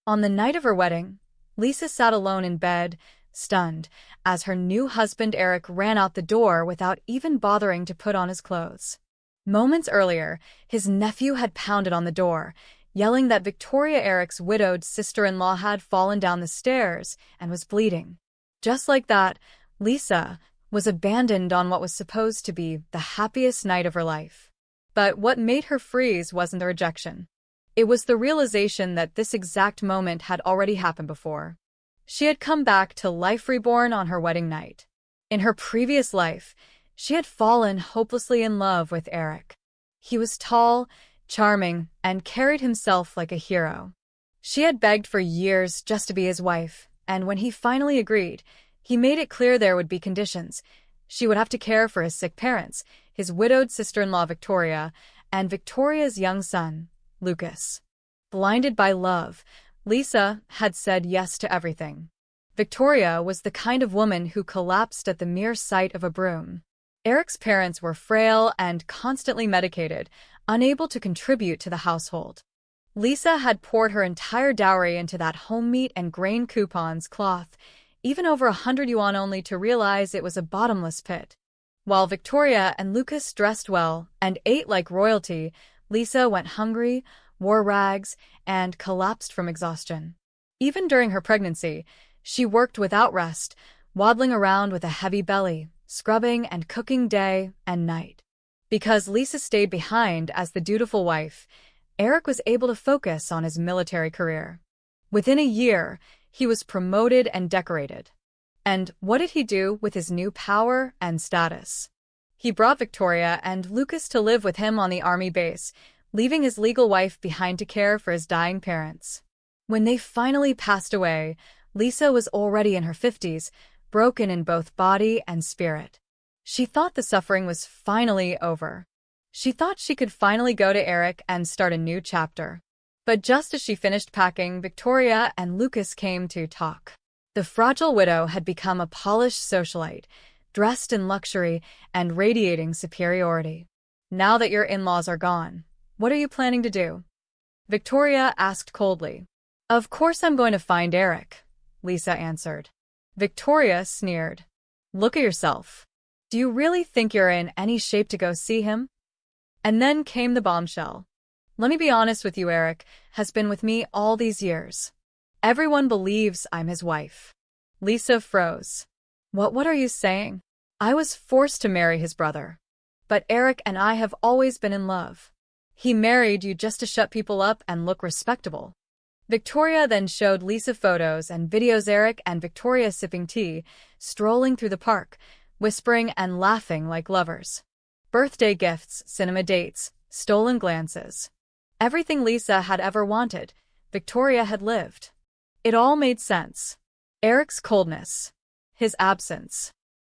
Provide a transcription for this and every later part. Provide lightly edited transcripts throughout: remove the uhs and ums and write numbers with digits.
On the night of her wedding, Lisa sat alone in bed, stunned, as her new husband Eric ran out the door without even bothering to put on his clothes. Moments earlier, his nephew had pounded on the door, yelling that Victoria, Eric's widowed sister-in-law, had fallen down the stairs and was bleeding. Just like that, Lisa was abandoned on what was supposed to be the happiest night of her life. But what made her freeze wasn't the rejection. It was the realization that this exact moment had already happened before. She had come back to life reborn on her wedding night. In her previous life, she had fallen hopelessly in love with Eric. He was tall, charming, and carried himself like a hero. She had begged for years just to be his wife, and when he finally agreed, he made it clear there would be conditions. She would have to care for his sick parents, his widowed sister-in-law Victoria, and Victoria's young son, Lucas. Blinded by love, Lisa had said yes to everything. Victoria was the kind of woman who collapsed at the mere sight of a broom. Eric's parents were frail and constantly medicated, unable to contribute to the household. Lisa had poured her entire dowry into that home meat and grain coupons cloth, even over 100 yuan, only to realize it was a bottomless pit. While Victoria and Lucas dressed well and ate like royalty, Lisa went hungry, wore rags, and collapsed from exhaustion. Even during her pregnancy, she worked without rest, waddling around with a heavy belly, scrubbing and cooking day and night. Because Lisa stayed behind as the dutiful wife, Eric was able to focus on his military career. Within a year, he was promoted and decorated. And what did he do with his new power and status? He brought Victoria and Lucas to live with him on the army base, leaving his legal wife behind to care for his dying parents. When they finally passed away, Lisa was already in her 50s, broken in both body and spirit. She thought the suffering was finally over. She thought she could finally go to Eric and start a new chapter. But just as she finished packing, Victoria and Lucas came to talk. The fragile widow had become a polished socialite, dressed in luxury and radiating superiority. "Now that your in-laws are gone, what are you planning to do?" Victoria asked coldly. "Of course I'm going to find Eric," Lisa answered. Victoria sneered. "Look at yourself. Do you really think you're in any shape to go see him?" And then came the bombshell. "Let me be honest with you, Eric has been with me all these years. Everyone believes I'm his wife." Lisa froze. What are you saying?" "I was forced to marry his brother. But Eric and I have always been in love. He married you just to shut people up and look respectable." Victoria then showed Lisa photos and videos Eric and Victoria sipping tea, strolling through the park, whispering and laughing like lovers. Birthday gifts, cinema dates, stolen glances. Everything Lisa had ever wanted, Victoria had lived. It all made sense. Eric's coldness. His absence.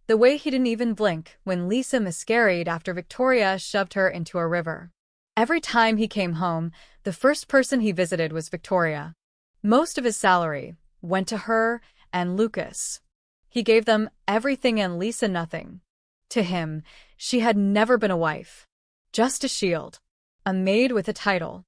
The way he didn't even blink when Lisa miscarried after Victoria shoved her into a river. Every time he came home, the first person he visited was Victoria. Most of his salary went to her and Lucas. He gave them everything and Lisa nothing. To him, she had never been a wife. Just a shield. A maid with a title.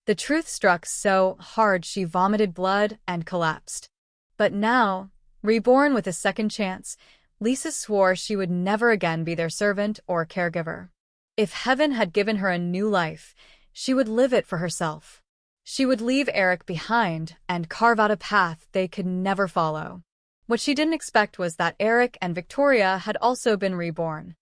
The truth struck so hard she vomited blood and collapsed. But now, reborn with a second chance, Lisa swore she would never again be their servant or caregiver. If heaven had given her a new life, she would live it for herself. She would leave Eric behind and carve out a path they could never follow. What she didn't expect was that Eric and Victoria had also been reborn.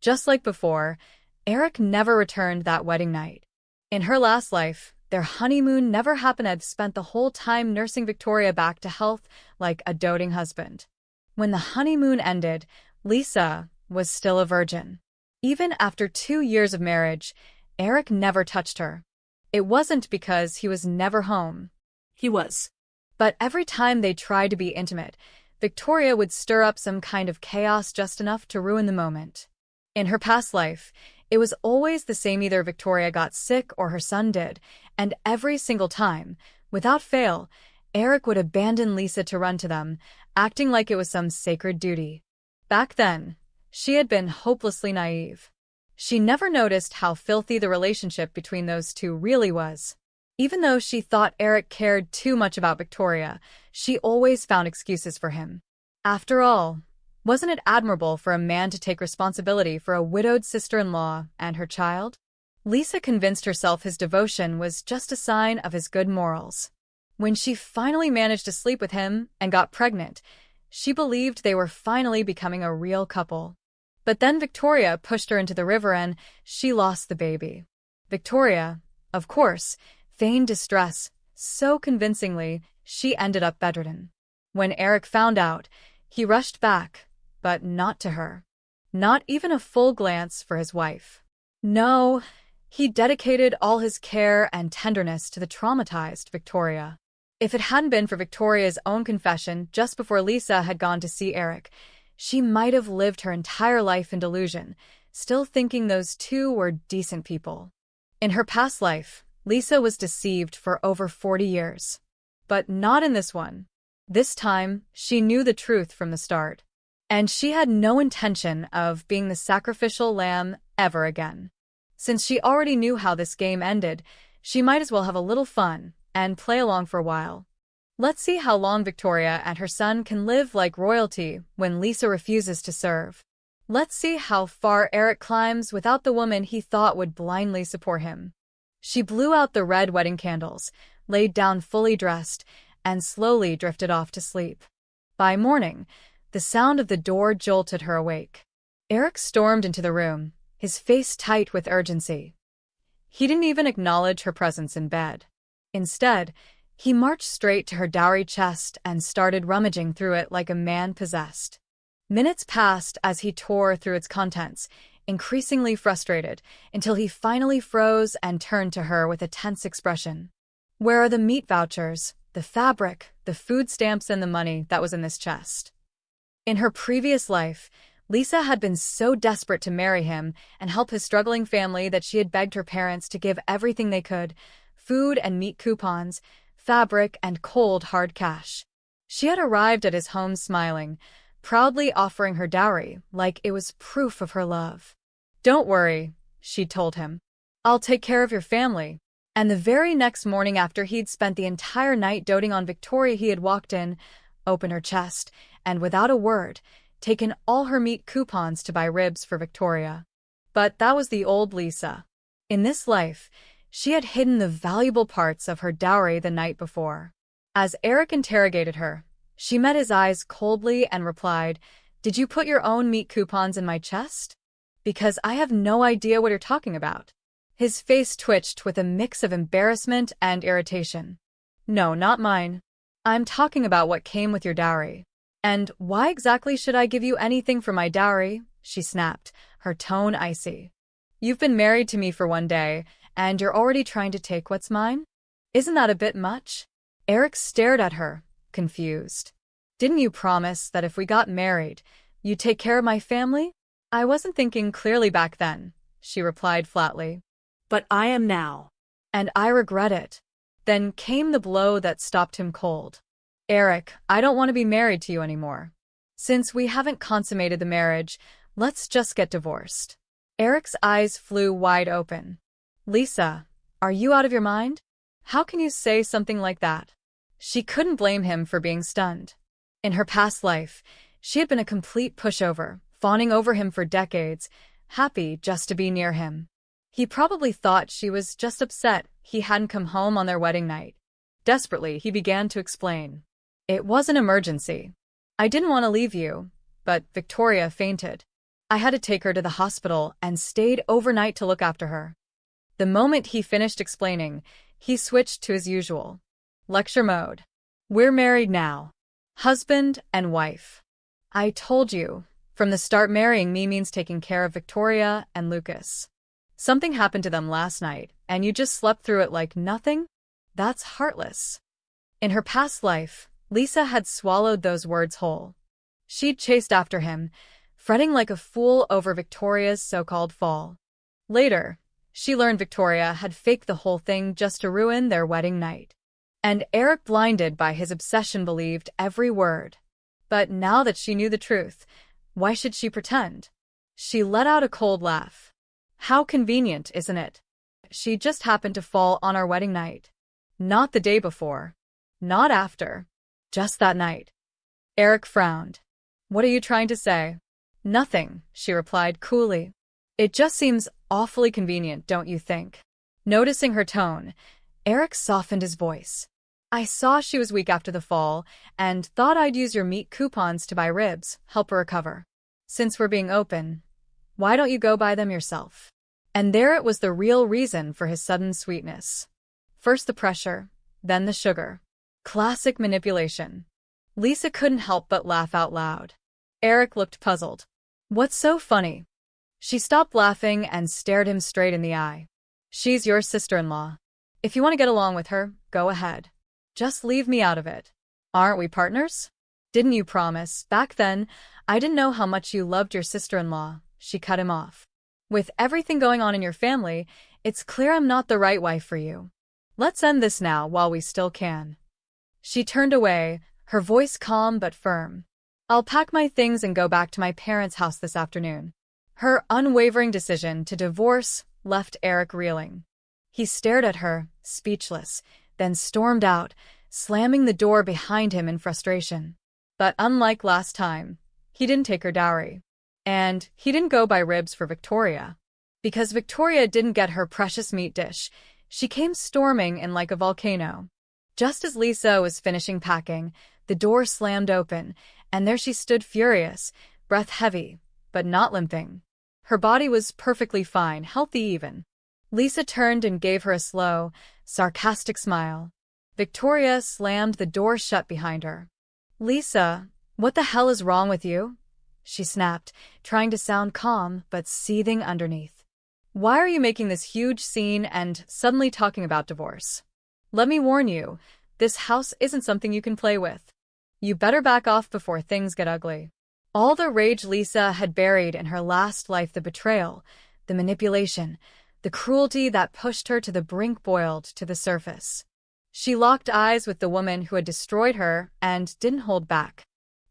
Just like before, Eric never returned that wedding night. In her last life, their honeymoon never happened. Had spent the whole time nursing Victoria back to health like a doting husband. When the honeymoon ended, Lisa was still a virgin. Even after 2 years of marriage, Eric never touched her. It wasn't because he was never home. He was. But every time they tried to be intimate, Victoria would stir up some kind of chaos just enough to ruin the moment. In her past life, it was always the same. Either Victoria got sick or her son did, and every single time, without fail, Eric would abandon Lisa to run to them, acting like it was some sacred duty. Back then, she had been hopelessly naive. She never noticed how filthy the relationship between those two really was. Even though she thought Eric cared too much about Victoria, she always found excuses for him. After all, wasn't it admirable for a man to take responsibility for a widowed sister-in-law and her child? Lisa convinced herself his devotion was just a sign of his good morals. When she finally managed to sleep with him and got pregnant, she believed they were finally becoming a real couple. But then Victoria pushed her into the river and she lost the baby. Victoria, of course, feigned distress so convincingly she ended up bedridden. When Eric found out, he rushed back, but not to her. Not even a full glance for his wife. No, he dedicated all his care and tenderness to the traumatized Victoria. If it hadn't been for Victoria's own confession just before Lisa had gone to see Eric, she might have lived her entire life in delusion, still thinking those two were decent people. In her past life, Lisa was deceived for over 40 years. But not in this one. This time, she knew the truth from the start. And she had no intention of being the sacrificial lamb ever again. Since she already knew how this game ended, she might as well have a little fun and play along for a while. Let's see how long Victoria and her son can live like royalty when Lisa refuses to serve. Let's see how far Eric climbs without the woman he thought would blindly support him. She blew out the red wedding candles, laid down fully dressed, and slowly drifted off to sleep. By morning, the sound of the door jolted her awake. Eric stormed into the room, his face tight with urgency. He didn't even acknowledge her presence in bed. Instead, he marched straight to her dowry chest and started rummaging through it like a man possessed. Minutes passed as he tore through its contents, increasingly frustrated, until he finally froze and turned to her with a tense expression. "Where are the meat vouchers, the fabric, the food stamps, and the money that was in this chest?" In her previous life, Lisa had been so desperate to marry him and help his struggling family that she had begged her parents to give everything they could: food and meat coupons, fabric, and cold, hard cash. She had arrived at his home smiling, proudly offering her dowry like it was proof of her love. "Don't worry," she told him. "I'll take care of your family." And the very next morning, after he'd spent the entire night doting on Victoria, he had walked in, opened her chest, and without a word, taken all her meat coupons to buy ribs for Victoria. But that was the old Lisa. In this life, she had hidden the valuable parts of her dowry the night before. As Eric interrogated her, she met his eyes coldly and replied, "Did you put your own meat coupons in my chest? Because I have no idea what you're talking about." His face twitched with a mix of embarrassment and irritation. "No, not mine. I'm talking about what came with your dowry." "And why exactly should I give you anything for my dowry?" she snapped, her tone icy. "You've been married to me for one day, and you're already trying to take what's mine? Isn't that a bit much?" Eric stared at her, confused. "Didn't you promise that if we got married, you'd take care of my family?" "I wasn't thinking clearly back then," she replied flatly. "But I am now. And I regret it." Then came the blow that stopped him cold. "Eric, I don't want to be married to you anymore. Since we haven't consummated the marriage, let's just get divorced." Eric's eyes flew wide open. "Lisa, are you out of your mind? How can you say something like that?" She couldn't blame him for being stunned. In her past life, she had been a complete pushover, fawning over him for decades, happy just to be near him. He probably thought she was just upset he hadn't come home on their wedding night. Desperately, he began to explain. "It was an emergency. I didn't want to leave you, but Victoria fainted. I had to take her to the hospital and stayed overnight to look after her." The moment he finished explaining, he switched to his usual lecture mode. "We're married now. Husband and wife. I told you, from the start, marrying me means taking care of Victoria and Lucas. Something happened to them last night, and you just slept through it like nothing? That's heartless." In her past life, Lisa had swallowed those words whole. She'd chased after him, fretting like a fool over Victoria's so-called fall. Later, she learned Victoria had faked the whole thing just to ruin their wedding night. And Eric, blinded by his obsession, believed every word. But now that she knew the truth, why should she pretend? She let out a cold laugh. "How convenient, isn't it? She just happened to fall on our wedding night." Not the day before. Not after. Just that night. Eric frowned. What are you trying to say? Nothing, she replied coolly. It just seems awfully convenient, don't you think? Noticing her tone, Eric softened his voice. I saw she was weak after the fall, and thought I'd use your meat coupons to buy ribs, help her recover. Since we're being open, why don't you go buy them yourself? And there it was, the real reason for his sudden sweetness. First the pressure, then the sugar. Classic manipulation. Lisa couldn't help but laugh out loud. Eric looked puzzled. What's so funny? She stopped laughing and stared him straight in the eye. She's your sister-in-law. If you want to get along with her, go ahead. Just leave me out of it. Aren't we partners? Didn't you promise? Back then, I didn't know how much you loved your sister-in-law. She cut him off. With everything going on in your family, it's clear I'm not the right wife for you. Let's end this now while we still can. She turned away, her voice calm but firm. I'll pack my things and go back to my parents' house this afternoon. Her unwavering decision to divorce left Eric reeling. He stared at her, speechless, then stormed out, slamming the door behind him in frustration. But unlike last time, he didn't take her dowry. And he didn't go buy ribs for Victoria. Because Victoria didn't get her precious meat dish, she came storming in like a volcano. Just as Lisa was finishing packing, the door slammed open, and there she stood, furious, breath heavy, but not limping. Her body was perfectly fine, healthy even. Lisa turned and gave her a slow, sarcastic smile. Victoria slammed the door shut behind her. Lisa, what the hell is wrong with you? She snapped, trying to sound calm but seething underneath. Why are you making this huge scene and suddenly talking about divorce? Let me warn you, this house isn't something you can play with. You better back off before things get ugly. All the rage Lisa had buried in her last life, the betrayal, the manipulation, the cruelty that pushed her to the brink, boiled to the surface. She locked eyes with the woman who had destroyed her and didn't hold back.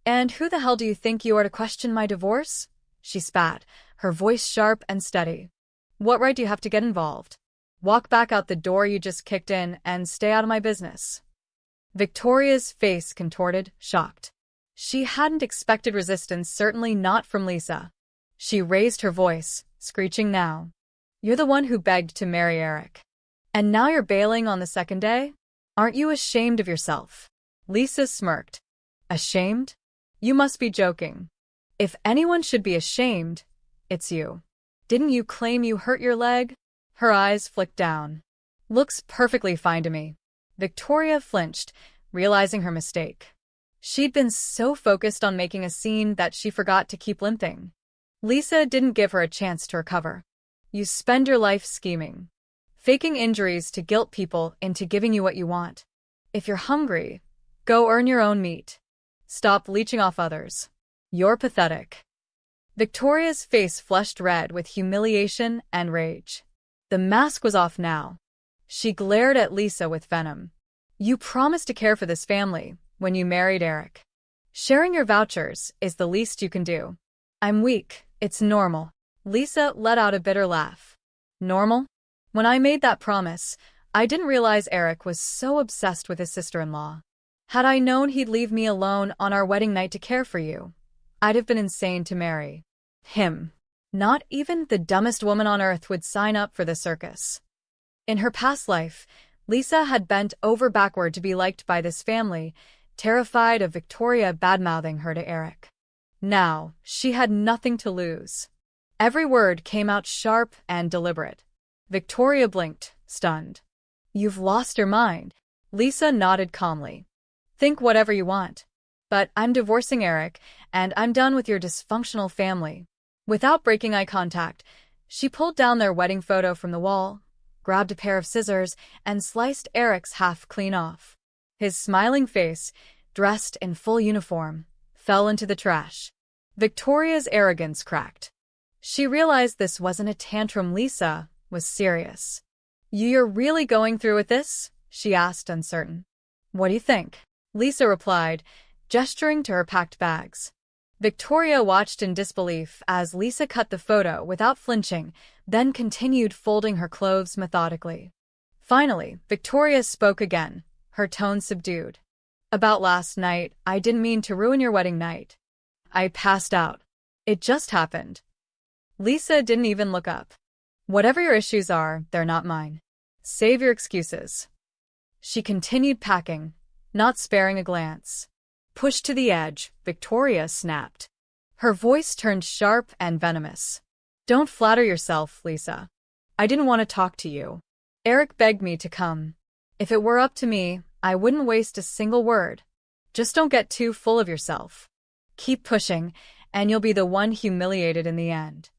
And who the hell do you think you are to question my divorce? She spat, her voice sharp and steady. What right do you have to get involved? Walk back out the door you just kicked in and stay out of my business. Victoria's face contorted, shocked. She hadn't expected resistance, certainly not from Lisa. She raised her voice, screeching now. You're the one who begged to marry Eric. And now you're bailing on the second day? Aren't you ashamed of yourself? Lisa smirked. Ashamed? You must be joking. If anyone should be ashamed, it's you. Didn't you claim you hurt your leg? Her eyes flicked down. Looks perfectly fine to me. Victoria flinched, realizing her mistake. She'd been so focused on making a scene that she forgot to keep limping. Lisa didn't give her a chance to recover. You spend your life scheming, faking injuries to guilt people into giving you what you want. If you're hungry, go earn your own meat. Stop leeching off others. You're pathetic. Victoria's face flushed red with humiliation and rage. The mask was off now. She glared at Lisa with venom. You promised to care for this family when you married Eric. Sharing your vouchers is the least you can do. I'm weak, it's normal. Lisa let out a bitter laugh. Normal? When I made that promise, I didn't realize Eric was so obsessed with his sister-in-law. Had I known he'd leave me alone on our wedding night to care for you, I'd have been insane to marry him. Not even the dumbest woman on earth would sign up for the circus. In her past life, Lisa had bent over backward to be liked by this family, terrified of Victoria badmouthing her to Eric. Now, she had nothing to lose. Every word came out sharp and deliberate. Victoria blinked, stunned. You've lost your mind. Lisa nodded calmly. Think whatever you want. But I'm divorcing Eric, and I'm done with your dysfunctional family. Without breaking eye contact, she pulled down their wedding photo from the wall, grabbed a pair of scissors, and sliced Eric's half clean off. His smiling face, dressed in full uniform, fell into the trash. Victoria's arrogance cracked. She realized this wasn't a tantrum. Lisa was serious. You're really going through with this? She asked, uncertain. What do you think? Lisa replied, gesturing to her packed bags. Victoria watched in disbelief as Lisa cut the photo without flinching, then continued folding her clothes methodically. Finally, Victoria spoke again, her tone subdued. About last night, I didn't mean to ruin your wedding night. I passed out. It just happened. Lisa didn't even look up. Whatever your issues are, they're not mine. Save your excuses. She continued packing, not sparing a glance. Pushed to the edge, Victoria snapped. Her voice turned sharp and venomous. Don't flatter yourself, Lisa. I didn't want to talk to you. Eric begged me to come. If it were up to me, I wouldn't waste a single word. Just don't get too full of yourself. Keep pushing, and you'll be the one humiliated in the end.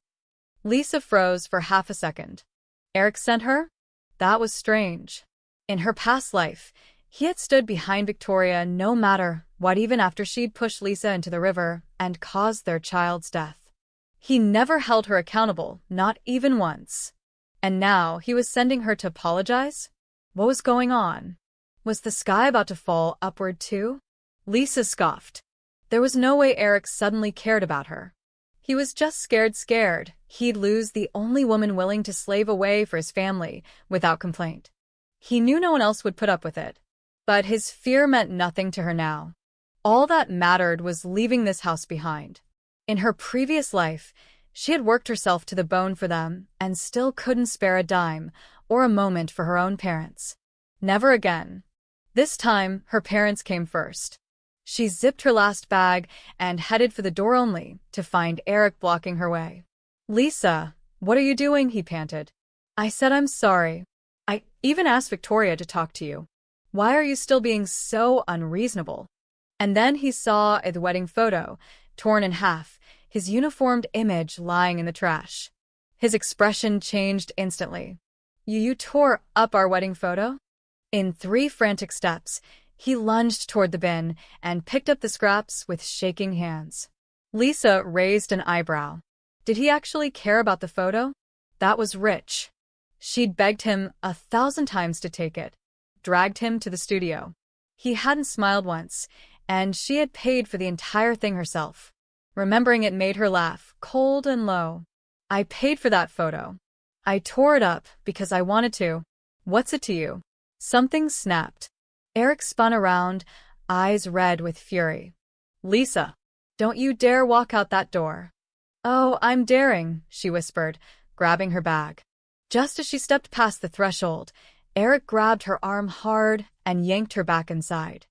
Lisa froze for half a second. Eric sent her? That was strange. In her past life, he had stood behind Victoria no matter what, even after she'd pushed Lisa into the river and caused their child's death. He never held her accountable, not even once. And now he was sending her to apologize? What was going on? Was the sky about to fall upward too? Lisa scoffed. There was no way Eric suddenly cared about her. He was just scared he'd lose the only woman willing to slave away for his family without complaint. He knew no one else would put up with it. But his fear meant nothing to her now. All that mattered was leaving this house behind. In her previous life, she had worked herself to the bone for them and still couldn't spare a dime or a moment for her own parents. Never again. This time, her parents came first. She zipped her last bag and headed for the door only to find Eric blocking her way. Lisa, what are you doing? He panted. I said I'm sorry. I even asked Victoria to talk to you. Why are you still being so unreasonable? And then he saw the wedding photo, torn in half, his uniformed image lying in the trash. His expression changed instantly. You tore up our wedding photo? In 3 frantic steps, he lunged toward the bin and picked up the scraps with shaking hands. Lisa raised an eyebrow. Did he actually care about the photo? That was rich. She'd begged him 1,000 times to take it, dragged him to the studio. He hadn't smiled once, and she had paid for the entire thing herself. Remembering it made her laugh, cold and low. I paid for that photo. I tore it up because I wanted to. What's it to you? Something snapped. Eric spun around, eyes red with fury. Lisa, don't you dare walk out that door. Oh, I'm daring, she whispered, grabbing her bag. Just as she stepped past the threshold, Eric grabbed her arm hard and yanked her back inside.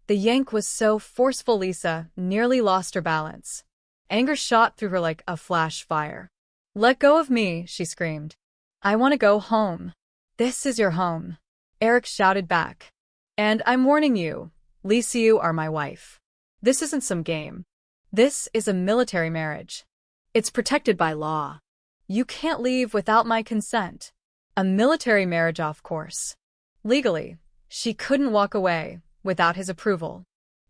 The yank was so forceful Lisa nearly lost her balance. Anger shot through her like a flash fire. Let go of me, she screamed. I want to go home. This is your home. Eric shouted back. And I'm warning you, Lisa, you are my wife. This isn't some game. This is a military marriage. It's protected by law. You can't leave without my consent. A military marriage, of course. Legally, she couldn't walk away without his approval.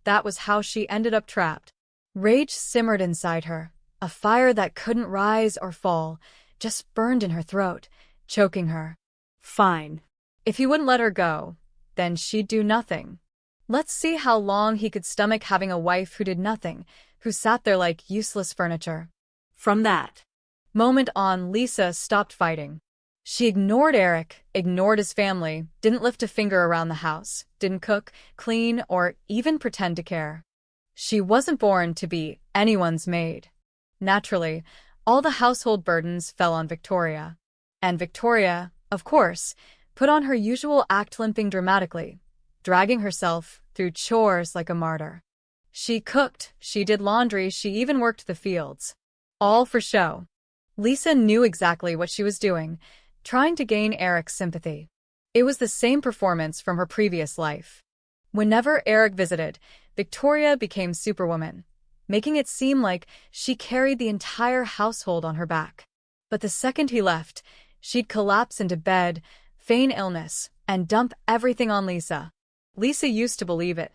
That was how she ended up trapped. Rage simmered inside her, a fire that couldn't rise or fall, just burned in her throat, choking her. Fine. If he wouldn't let her go, then she'd do nothing. Let's see how long he could stomach having a wife who did nothing, who sat there like useless furniture. From that moment on, Lisa stopped fighting. She ignored Eric, ignored his family, didn't lift a finger around the house, didn't cook, clean, or even pretend to care. She wasn't born to be anyone's maid. Naturally, all the household burdens fell on Victoria. And Victoria, of course, put on her usual act, limping dramatically, dragging herself through chores like a martyr. She cooked, she did laundry, she even worked the fields. All for show. Lisa knew exactly what she was doing, trying to gain Eric's sympathy. It was the same performance from her previous life. Whenever Eric visited, Victoria became Superwoman, making it seem like she carried the entire household on her back. But the second he left, she'd collapse into bed, feign illness, and dump everything on Lisa. Lisa used to believe it.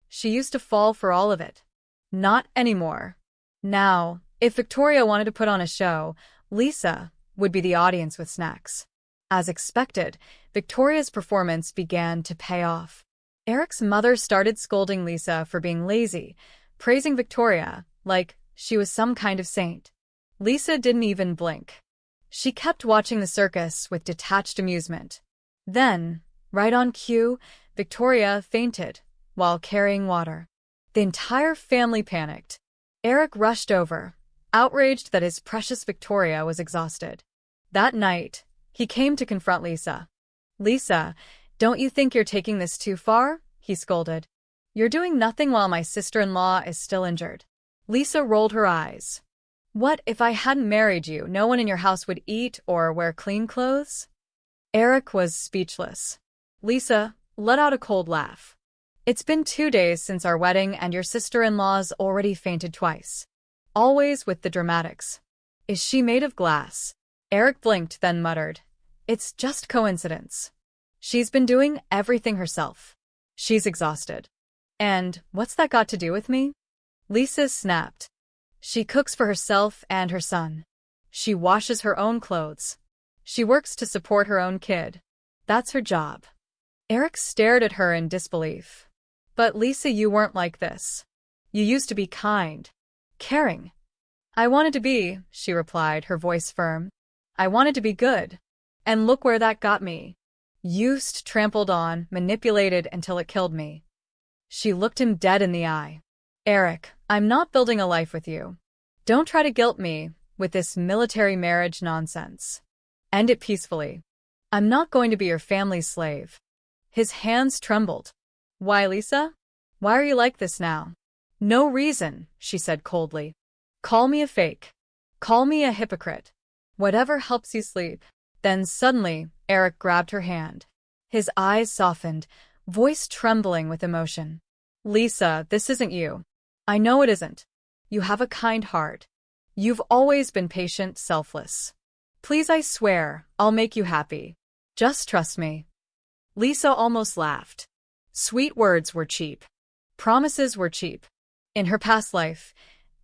She used to fall for all of it. Not anymore. Now, if Victoria wanted to put on a show, Lisa would be the audience with snacks. As expected, Victoria's performance began to pay off. Eric's mother started scolding Lisa for being lazy, praising Victoria like she was some kind of saint. Lisa didn't even blink. She kept watching the circus with detached amusement. Then, Right on cue, Victoria fainted while carrying water. The entire family panicked. Eric rushed over, outraged that his precious Victoria was exhausted. That night, he came to confront Lisa. "Lisa, don't you think you're taking this too far?" he scolded. "You're doing nothing while my sister-in-law is still injured." Lisa rolled her eyes. "What if I hadn't married you? No one in your house would eat or wear clean clothes?" Eric was speechless. Lisa let out a cold laugh. "It's been 2 days since our wedding and your sister-in-law's already fainted twice. Always with the dramatics. Is she made of glass?" Eric blinked, then muttered, "It's just coincidence. She's been doing everything herself. She's exhausted. And what's that got to do with me?" Lisa snapped. "She cooks for herself and her son. She washes her own clothes. She works to support her own kid. That's her job." Eric stared at her in disbelief. "But Lisa, you weren't like this. You used to be kind, caring." "I wanted to be," she replied, her voice firm. "I wanted to be good. And look where that got me. Used, trampled on, manipulated until it killed me." She looked him dead in the eye. "Eric, I'm not building a life with you. Don't try to guilt me with this military marriage nonsense. End it peacefully. I'm not going to be your family's slave." His hands trembled. "Why, Lisa? Why are you like this now?" "No reason," she said coldly. "Call me a fake. Call me a hypocrite. Whatever helps you sleep." Then suddenly, Eric grabbed her hand. His eyes softened, voice trembling with emotion. "Lisa, this isn't you. I know it isn't. You have a kind heart. You've always been patient, selfless. Please, I swear, I'll make you happy. Just trust me." Lisa almost laughed. Sweet words were cheap. Promises were cheap. In her past life,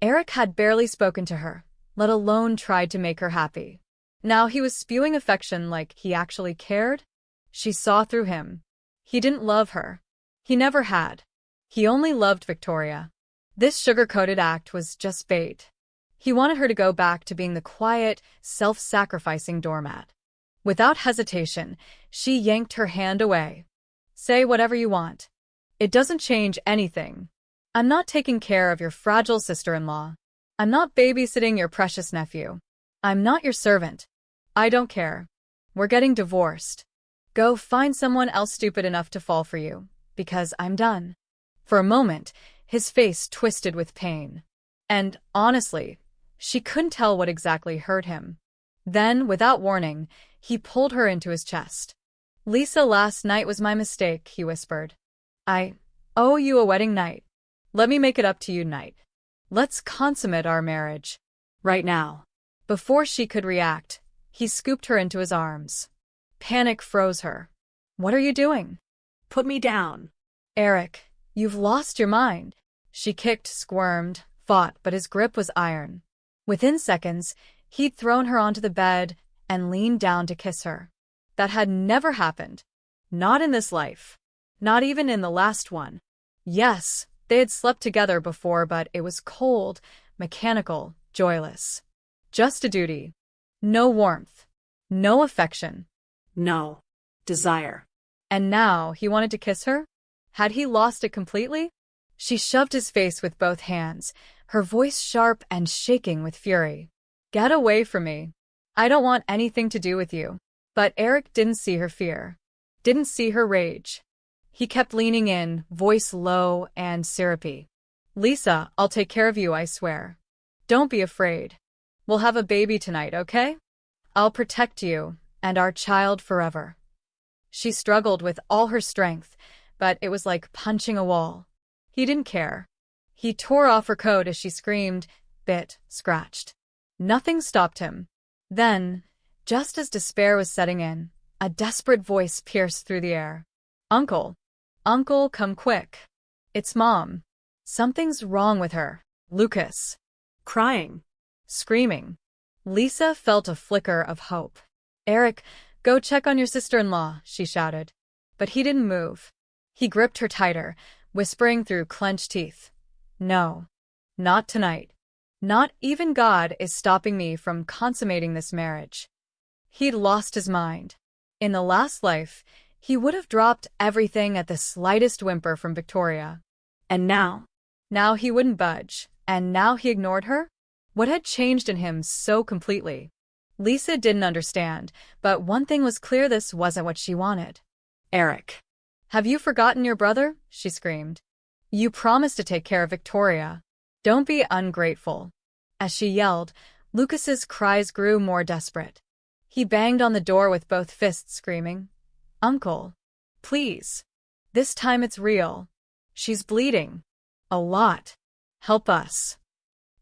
Eric had barely spoken to her, let alone tried to make her happy. Now he was spewing affection like he actually cared. She saw through him. He didn't love her. He never had. He only loved Victoria. This sugar-coated act was just bait. He wanted her to go back to being the quiet, self-sacrificing doormat. Without hesitation, she yanked her hand away. "Say whatever you want. It doesn't change anything. I'm not taking care of your fragile sister-in-law. I'm not babysitting your precious nephew. I'm not your servant. I don't care. We're getting divorced. Go find someone else stupid enough to fall for you, because I'm done." For a moment, his face twisted with pain. And, honestly, she couldn't tell what exactly hurt him. Then, without warning, he pulled her into his chest. "Lisa, last night was my mistake," he whispered. "I owe you a wedding night. Let me make it up to you tonight. Let's consummate our marriage. Right now." Before she could react, he scooped her into his arms. Panic froze her. "What are you doing?" "Put me down." "Eric, you've lost your mind." She kicked, squirmed, fought, but his grip was iron. Within seconds, he'd thrown her onto the bed and leaned down to kiss her. That had never happened. Not in this life. Not even in the last one. Yes, they had slept together before, but it was cold, mechanical, joyless. Just a duty. No warmth. No affection. No desire. And now he wanted to kiss her? Had he lost it completely? She shoved his face with both hands, her voice sharp and shaking with fury. "Get away from me. I don't want anything to do with you." But Eric didn't see her fear. Didn't see her rage. He kept leaning in, voice low and syrupy. "Lisa, I'll take care of you, I swear. Don't be afraid. We'll have a baby tonight, okay? I'll protect you and our child forever." She struggled with all her strength, but it was like punching a wall. He didn't care. He tore off her coat as she screamed, bit, scratched. Nothing stopped him. Then, just as despair was setting in, a desperate voice pierced through the air. "Uncle! Uncle, come quick. It's Mom. Something's wrong with her. Lucas." Crying. Screaming. Lisa felt a flicker of hope. "Eric, go check on your sister-in-law," she shouted. But he didn't move. He gripped her tighter, whispering through clenched teeth. "No. Not tonight. Not even God is stopping me from consummating this marriage." He'd lost his mind. In the last life, He would have dropped everything at the slightest whimper from Victoria. And now? Now he wouldn't budge, and now he ignored her? What had changed in him so completely? Lisa didn't understand, but one thing was clear: this wasn't what she wanted. Eric. Have you forgotten your brother? She screamed. You promised to take care of Victoria. Don't be ungrateful. As she yelled, Lucas's cries grew more desperate. He banged on the door with both fists, screaming, Uncle, please. This time it's real. She's bleeding. A lot. Help us.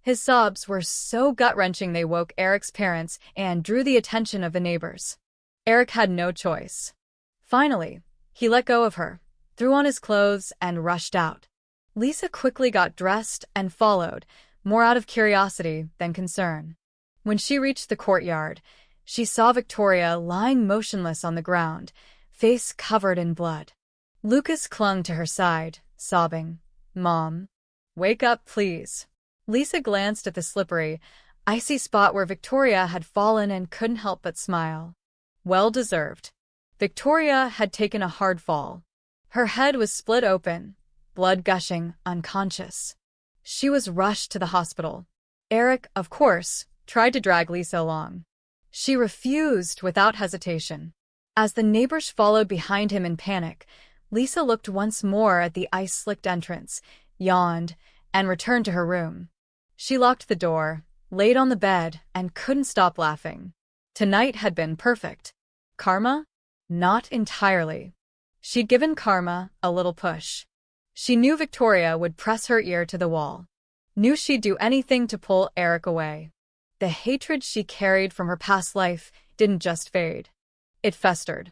His sobs were so gut-wrenching they woke Eric's parents and drew the attention of the neighbors. Eric had no choice. Finally, he let go of her, threw on his clothes, and rushed out. Lisa quickly got dressed and followed, more out of curiosity than concern. When she reached the courtyard, she saw Victoria lying motionless on the ground, face covered in blood. Lucas clung to her side, sobbing, Mom, wake up, please. Lisa glanced at the slippery, icy spot where Victoria had fallen and couldn't help but smile. Well deserved. Victoria had taken a hard fall. Her head was split open, blood gushing, unconscious. She was rushed to the hospital. Eric, of course, tried to drag Lisa along. She refused without hesitation. As the neighbors followed behind him in panic, Lisa looked once more at the ice-slicked entrance, yawned, and returned to her room. She locked the door, laid on the bed, and couldn't stop laughing. Tonight had been perfect. Karma? Not entirely. She'd given karma a little push. She knew Victoria would press her ear to the wall. Knew she'd do anything to pull Eric away. The hatred she carried from her past life didn't just fade. It festered.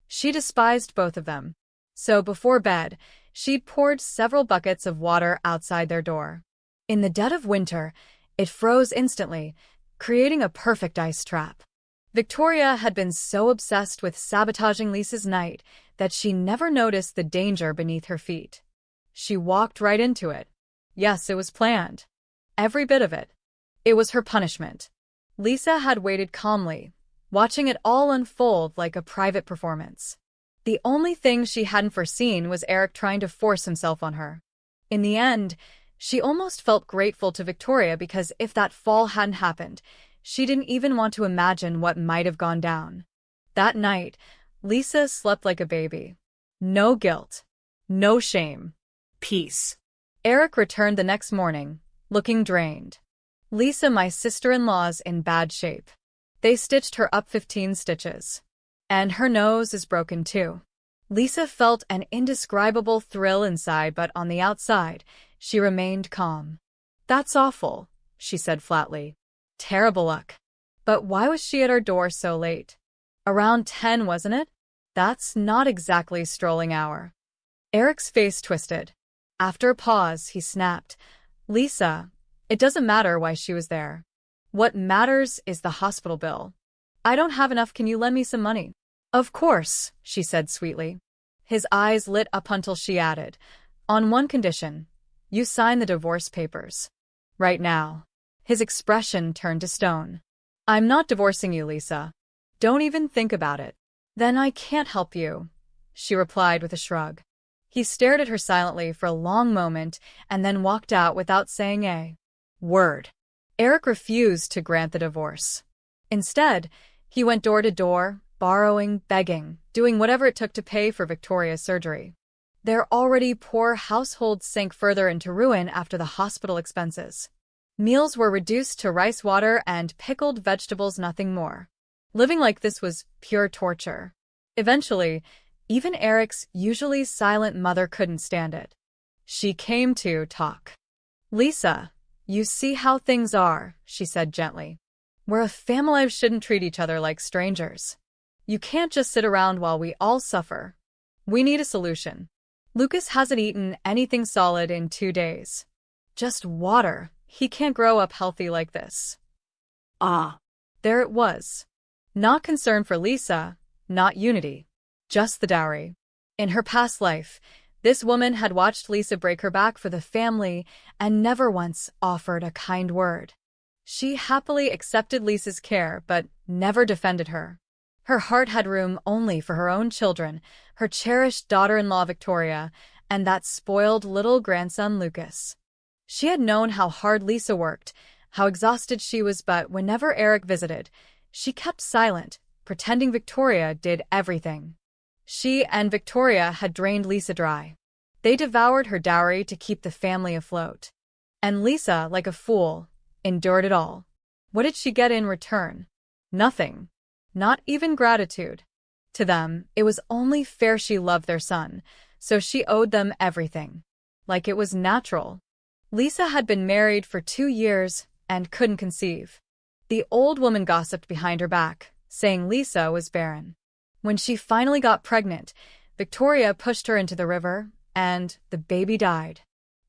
She despised both of them. So before bed, she'd poured several buckets of water outside their door. In the dead of winter, it froze instantly, creating a perfect ice trap. Victoria had been so obsessed with sabotaging Lisa's night that she never noticed the danger beneath her feet. She walked right into it. Yes, it was planned. Every bit of it. It was her punishment. Lisa had waited calmly, watching it all unfold like a private performance. The only thing she hadn't foreseen was Eric trying to force himself on her. In the end, she almost felt grateful to Victoria because if that fall hadn't happened, she didn't even want to imagine what might have gone down. That night, Lisa slept like a baby. No guilt. No shame. Peace. Eric returned the next morning, looking drained. Lisa, my sister-in-law's in bad shape. They stitched her up 15 stitches. And her nose is broken too. Lisa felt an indescribable thrill inside, but on the outside, she remained calm. That's awful, she said flatly. Terrible luck. But why was she at our door so late? Around 10, wasn't it? That's not exactly strolling hour. Eric's face twisted. After a pause, he snapped, Lisa, it doesn't matter why she was there. What matters is the hospital bill. I don't have enough. Can you lend me some money? Of course, she said sweetly. His eyes lit up until she added, on one condition. You sign the divorce papers. Right now. His expression turned to stone. I'm not divorcing you, Lisa. Don't even think about it. Then I can't help you, she replied with a shrug. He stared at her silently for a long moment and then walked out without saying a word. Eric refused to grant the divorce. Instead, he went door to door, borrowing, begging, doing whatever it took to pay for Victoria's surgery. Their already poor household sank further into ruin after the hospital expenses. Meals were reduced to rice water and pickled vegetables, nothing more. Living like this was pure torture. Eventually, even Eric's usually silent mother couldn't stand it. She came to talk. Lisa, you see how things are, she said gently. We're a family, shouldn't treat each other like strangers. You can't just sit around while we all suffer. We need a solution. Lucas hasn't eaten anything solid in 2 days. Just water. He can't grow up healthy like this. Ah. There it was. Not concern for Lisa, not unity. Just the dowry. In her past life, this woman had watched Lisa break her back for the family and never once offered a kind word. She happily accepted Lisa's care but never defended her. Her heart had room only for her own children, her cherished daughter-in-law Victoria, and that spoiled little grandson Lucas. She had known how hard Lisa worked, how exhausted she was, but whenever Eric visited, she kept silent, pretending Victoria did everything. She and Victoria had drained Lisa dry. They devoured her dowry to keep the family afloat. And Lisa, like a fool, endured it all. What did she get in return? Nothing. Not even gratitude. To them, it was only fair. She loved their son, so she owed them everything. Like it was natural. Lisa had been married for 2 years and couldn't conceive. The old woman gossiped behind her back, saying Lisa was barren. When she finally got pregnant, Victoria pushed her into the river, and the baby died.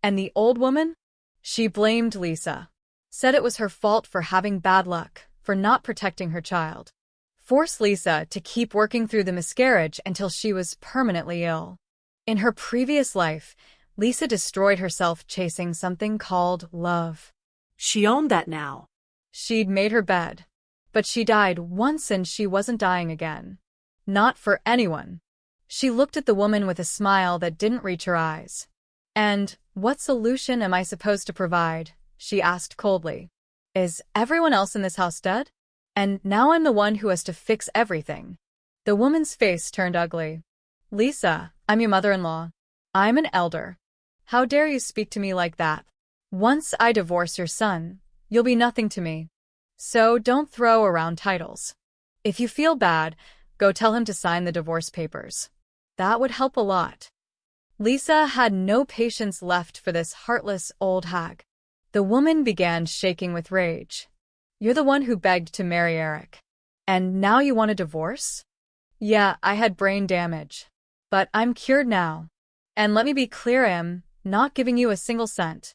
And the old woman? She blamed Lisa. Said it was her fault for having bad luck, for not protecting her child. Forced Lisa to keep working through the miscarriage until she was permanently ill. In her previous life, Lisa destroyed herself chasing something called love. She owned that now. She'd made her bed. But she died once and she wasn't dying again. Not for anyone. She looked at the woman with a smile that didn't reach her eyes. And, what solution am I supposed to provide? She asked coldly. Is everyone else in this house dead? And now I'm the one who has to fix everything. The woman's face turned ugly. Lisa, I'm your mother-in-law. I'm an elder. How dare you speak to me like that? Once I divorce your son, you'll be nothing to me. So don't throw around titles. If you feel bad, go tell him to sign the divorce papers. That would help a lot. Lisa had no patience left for this heartless old hag. The woman began shaking with rage. You're the one who begged to marry Eric. And now you want a divorce? Yeah, I had brain damage. But I'm cured now. And let me be clear, I'm not giving you a single cent.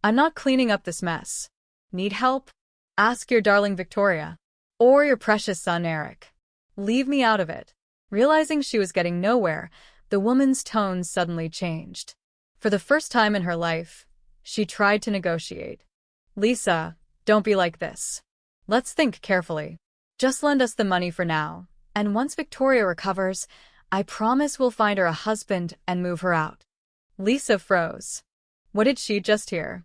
I'm not cleaning up this mess. Need help? Ask your darling Victoria. Or your precious son Eric. Leave me out of it. Realizing she was getting nowhere, the woman's tone suddenly changed. For the first time in her life, she tried to negotiate. Lisa, don't be like this. Let's think carefully. Just lend us the money for now, and once Victoria recovers, I promise we'll find her a husband and move her out. Lisa froze. What did she just hear?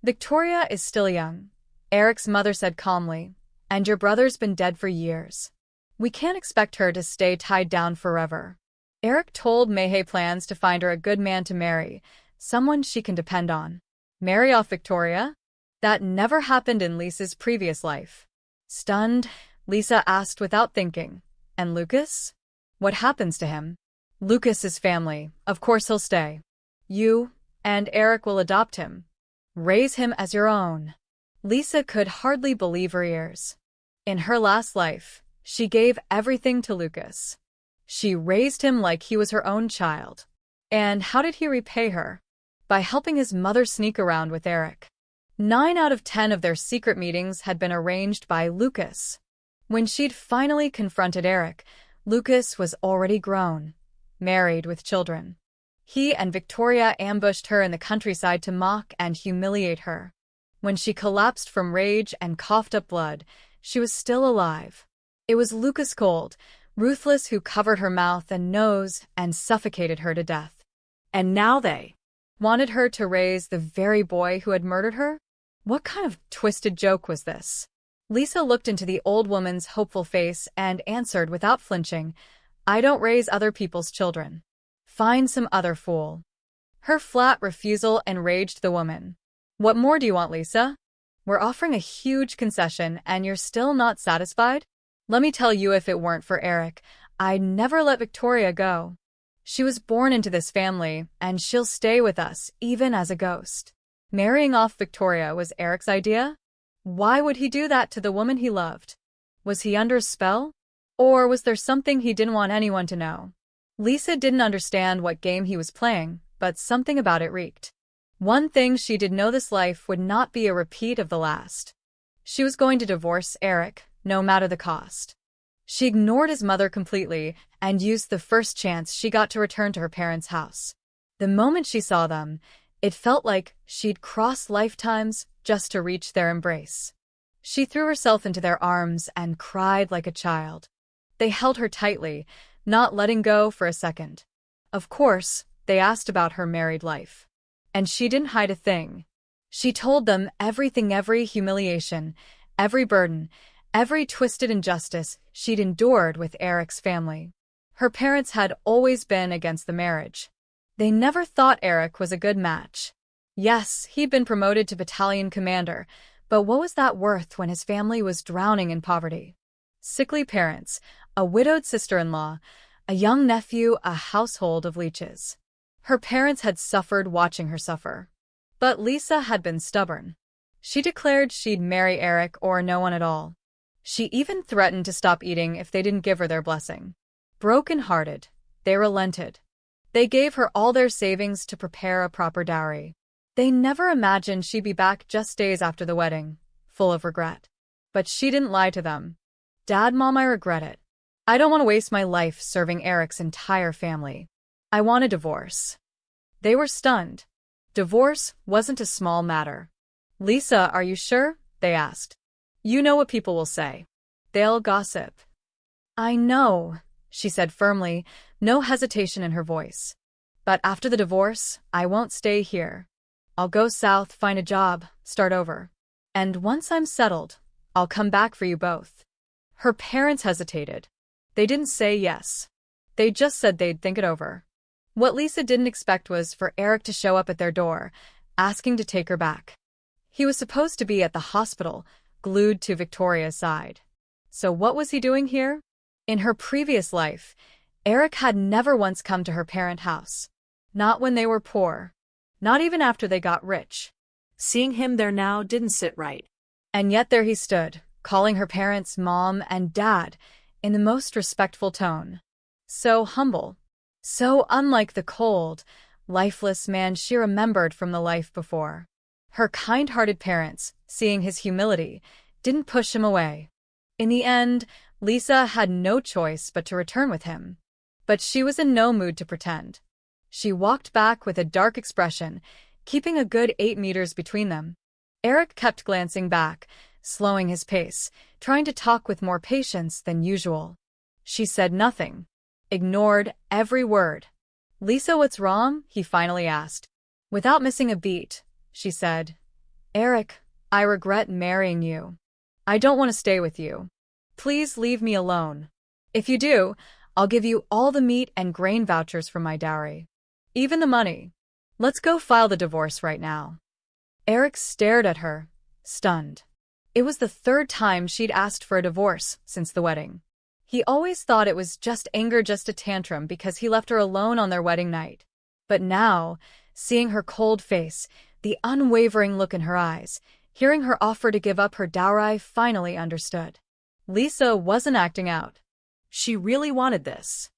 Victoria is still young, Eric's mother said calmly, and your brother's been dead for years. We can't expect her to stay tied down forever. Eric told Mayhay plans to find her a good man to marry, someone she can depend on. Marry off Victoria? That never happened in Lisa's previous life. Stunned, Lisa asked without thinking, and Lucas? What happens to him? Lucas is family, of course he'll stay. You and Eric will adopt him. Raise him as your own. Lisa could hardly believe her ears. In her last life, she gave everything to Lucas. She raised him like he was her own child. And how did he repay her? By helping his mother sneak around with Eric. 9 out of 10 of their secret meetings had been arranged by Lucas. When she'd finally confronted Eric, Lucas was already grown, married with children. He and Victoria ambushed her in the countryside to mock and humiliate her. When she collapsed from rage and coughed up blood, she was still alive. It was Lucas cold, ruthless, who covered her mouth and nose and suffocated her to death. And now they wanted her to raise the very boy who had murdered her? What kind of twisted joke was this? Lisa looked into the old woman's hopeful face and answered without flinching, I don't raise other people's children. Find some other fool. Her flat refusal enraged the woman. What more do you want, Lisa? We're offering a huge concession and you're still not satisfied? Let me tell you, if it weren't for Eric, I'd never let Victoria go. She was born into this family, and she'll stay with us, even as a ghost. Marrying off Victoria was Eric's idea? Why would he do that to the woman he loved? Was he under a spell? Or was there something he didn't want anyone to know? Lisa didn't understand what game he was playing, but something about it reeked. One thing she did know: this life would not be a repeat of the last. She was going to divorce Eric, no matter the cost. She ignored his mother completely and used the first chance she got to return to her parents' house. The moment she saw them, it felt like she'd crossed lifetimes just to reach their embrace. She threw herself into their arms and cried like a child. They held her tightly, not letting go for a second. Of course, they asked about her married life. And she didn't hide a thing. She told them everything, every humiliation, every burden, every twisted injustice she'd endured with Eric's family. Her parents had always been against the marriage. They never thought Eric was a good match. Yes, he'd been promoted to battalion commander, but what was that worth when his family was drowning in poverty? Sickly parents, a widowed sister-in-law, a young nephew, a household of leeches. Her parents had suffered watching her suffer. But Lisa had been stubborn. She declared she'd marry Eric or no one at all. She even threatened to stop eating if they didn't give her their blessing. Broken-hearted, they relented. They gave her all their savings to prepare a proper dowry. They never imagined she'd be back just days after the wedding, full of regret. But she didn't lie to them. Dad, Mom, I regret it. I don't want to waste my life serving Eric's entire family. I want a divorce. They were stunned. Divorce wasn't a small matter. Lisa, are you sure? They asked. You know what people will say. They'll gossip. I know, she said firmly, no hesitation in her voice. But after the divorce, I won't stay here. I'll go south, find a job, start over. And once I'm settled, I'll come back for you both. Her parents hesitated. They didn't say yes. They just said they'd think it over. What Lisa didn't expect was for Eric to show up at their door, asking to take her back. He was supposed to be at the hospital, glued to Victoria's side. So what was he doing here? In her previous life, Eric had never once come to her parent house. Not when they were poor. Not even after they got rich. Seeing him there now didn't sit right. And yet there he stood, calling her parents Mom and Dad, in the most respectful tone. So humble. So unlike the cold, lifeless man she remembered from the life before. Her kind-hearted parents, seeing his humility, didn't push him away. In the end, Lisa had no choice but to return with him. But she was in no mood to pretend. She walked back with a dark expression, keeping a good 8 meters between them. Eric kept glancing back, slowing his pace, trying to talk with more patience than usual. She said nothing. Ignored every word. Lisa, what's wrong? He finally asked. Without missing a beat, she said, Eric, I regret marrying you. I don't want to stay with you. Please leave me alone. If you do, I'll give you all the meat and grain vouchers for my dowry. Even the money. Let's go file the divorce right now. Eric stared at her, stunned. It was the 3rd time she'd asked for a divorce since the wedding. He always thought it was just anger, just a tantrum because he left her alone on their wedding night. But now, seeing her cold face, the unwavering look in her eyes, hearing her offer to give up her dowry, finally understood. Lisa wasn't acting out. She really wanted this.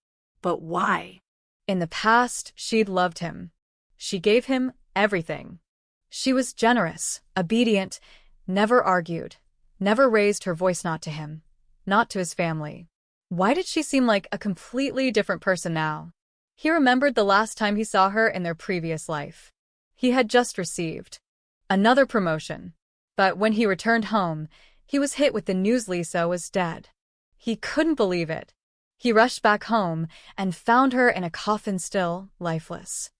But why? In the past, she'd loved him. She gave him everything. She was generous, obedient, never argued, never raised her voice, not to him, not to his family. Why did she seem like a completely different person now? He remembered the last time he saw her in their previous life. He had just received another promotion. But when he returned home, he was hit with the news Lisa was dead. He couldn't believe it. He rushed back home and found her in a coffin, still lifeless.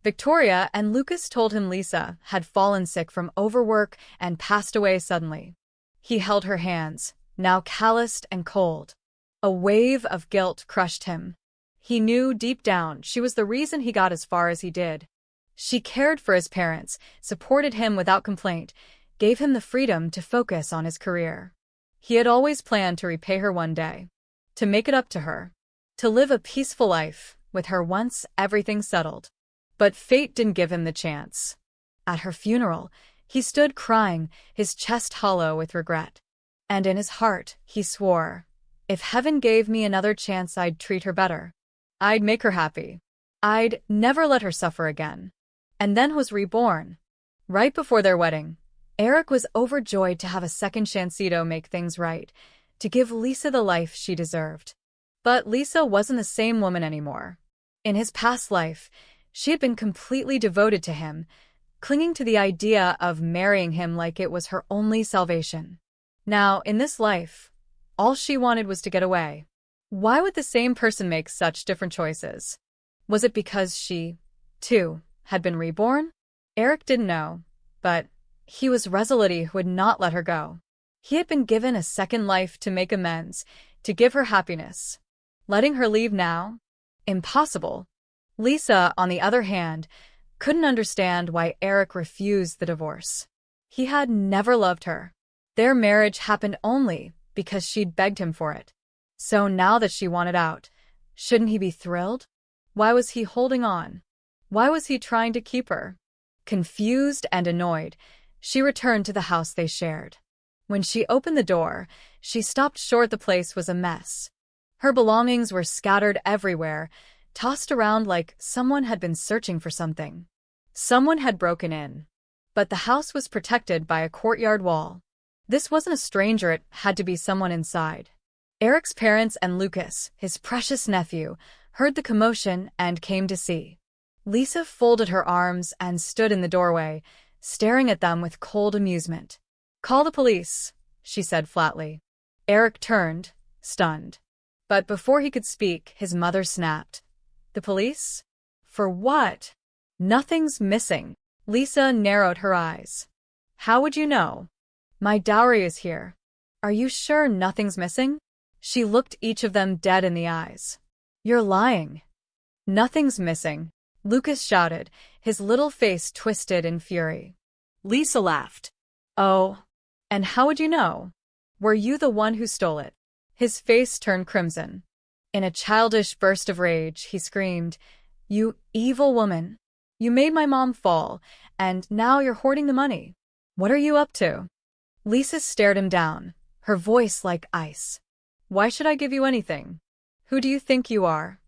Victoria and Lucas told him Lisa had fallen sick from overwork and passed away suddenly. He held her hands, now calloused and cold. A wave of guilt crushed him. He knew deep down she was the reason he got as far as he did. She cared for his parents, supported him without complaint, gave him the freedom to focus on his career. He had always planned to repay her one day, to make it up to her, to live a peaceful life with her once everything settled. But fate didn't give him the chance. At her funeral, he stood crying, his chest hollow with regret. And in his heart, he swore, if heaven gave me another chance, I'd treat her better. I'd make her happy. I'd never let her suffer again. And then was Reborn. Right before their wedding, Eric was overjoyed to have a second chance to make things right, to give Lisa the life she deserved. But Lisa wasn't the same woman anymore. In his past life, she had been completely devoted to him, clinging to the idea of marrying him like it was her only salvation. Now, in this life, all she wanted was to get away. Why would the same person make such different choices? Was it because she, too, had been reborn? Eric didn't know, but he was resolute he would not let her go. He had been given a second life to make amends, to give her happiness. Letting her leave now? Impossible. Lisa, on the other hand, couldn't understand why Eric refused the divorce. He had never loved her. Their marriage happened only because she'd begged him for it. So now that she wanted out, shouldn't he be thrilled? Why was he holding on? Why was he trying to keep her? Confused and annoyed, she returned to the house they shared. When she opened the door, she stopped short. The place was a mess. Her belongings were scattered everywhere, tossed around like someone had been searching for something. Someone had broken in. But the house was protected by a courtyard wall. This wasn't a stranger, it had to be someone inside. Eric's parents and Lucas, his precious nephew, heard the commotion and came to see. Lisa folded her arms and stood in the doorway, staring at them with cold amusement. "Call the police," she said flatly. Eric turned, stunned. But before he could speak, his mother snapped. "The police? For what? Nothing's missing." Lisa narrowed her eyes. "How would you know? My dowry is here. Are you sure nothing's missing?" She looked each of them dead in the eyes. "You're lying." "Nothing's missing," Lucas shouted, his little face twisted in fury. Lisa laughed. "Oh, and how would you know? Were you the one who stole it?" His face turned crimson. In a childish burst of rage, he screamed, "You evil woman! You made my mom fall, and now you're hoarding the money. What are you up to?" Lisa stared him down, her voice like ice. "Why should I give you anything? Who do you think you are?"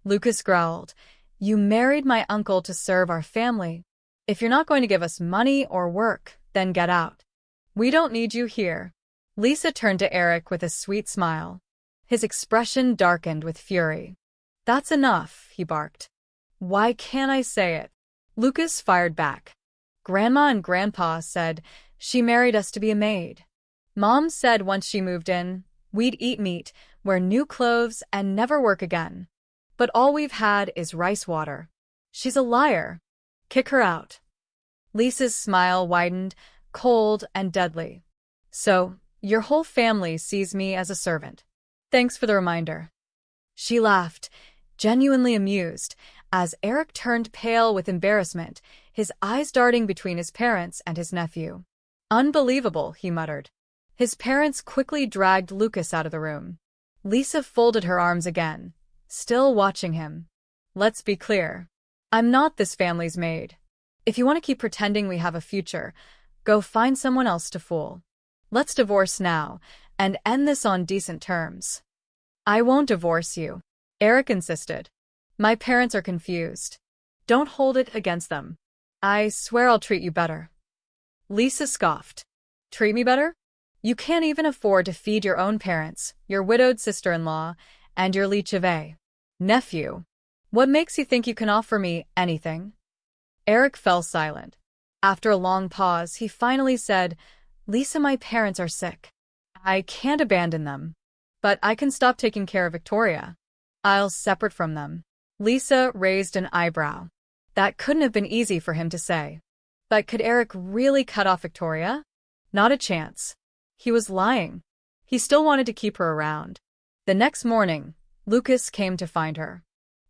Lucas growled, "You married my uncle to serve our family. If you're not going to give us money or work, then get out. We don't need you here." Lisa turned to Eric with a sweet smile. His expression darkened with fury. "That's enough," he barked. "Why can't I say it?" Lucas fired back. "Grandma and Grandpa said she married us to be a maid. Mom said once she moved in, we'd eat meat, wear new clothes, and never work again. But all we've had is rice water. She's a liar. Kick her out." Lisa's smile widened, cold and deadly. "So, your whole family sees me as a servant. Thanks for the reminder." She laughed, genuinely amused, as Eric turned pale with embarrassment, his eyes darting between his parents and his nephew. "Unbelievable," he muttered. His parents quickly dragged Lucas out of the room. Lisa folded her arms again, still watching him. "Let's be clear. I'm not this family's maid. If you want to keep pretending we have a future, go find someone else to fool. Let's divorce now, and end this on decent terms." "I won't divorce you," Eric insisted. "My parents are confused. Don't hold it against them. I swear I'll treat you better." Lisa scoffed. "Treat me better? You can't even afford to feed your own parents, your widowed sister-in-law, and your leech of a nephew. What makes you think you can offer me anything?" Eric fell silent. After a long pause, he finally said, "Lisa, my parents are sick. I can't abandon them. But I can stop taking care of Victoria. I'll separate from them." Lisa raised an eyebrow. That couldn't have been easy for him to say. But could Eric really cut off Victoria? Not a chance. He was lying. He still wanted to keep her around. The next morning, Lucas came to find her.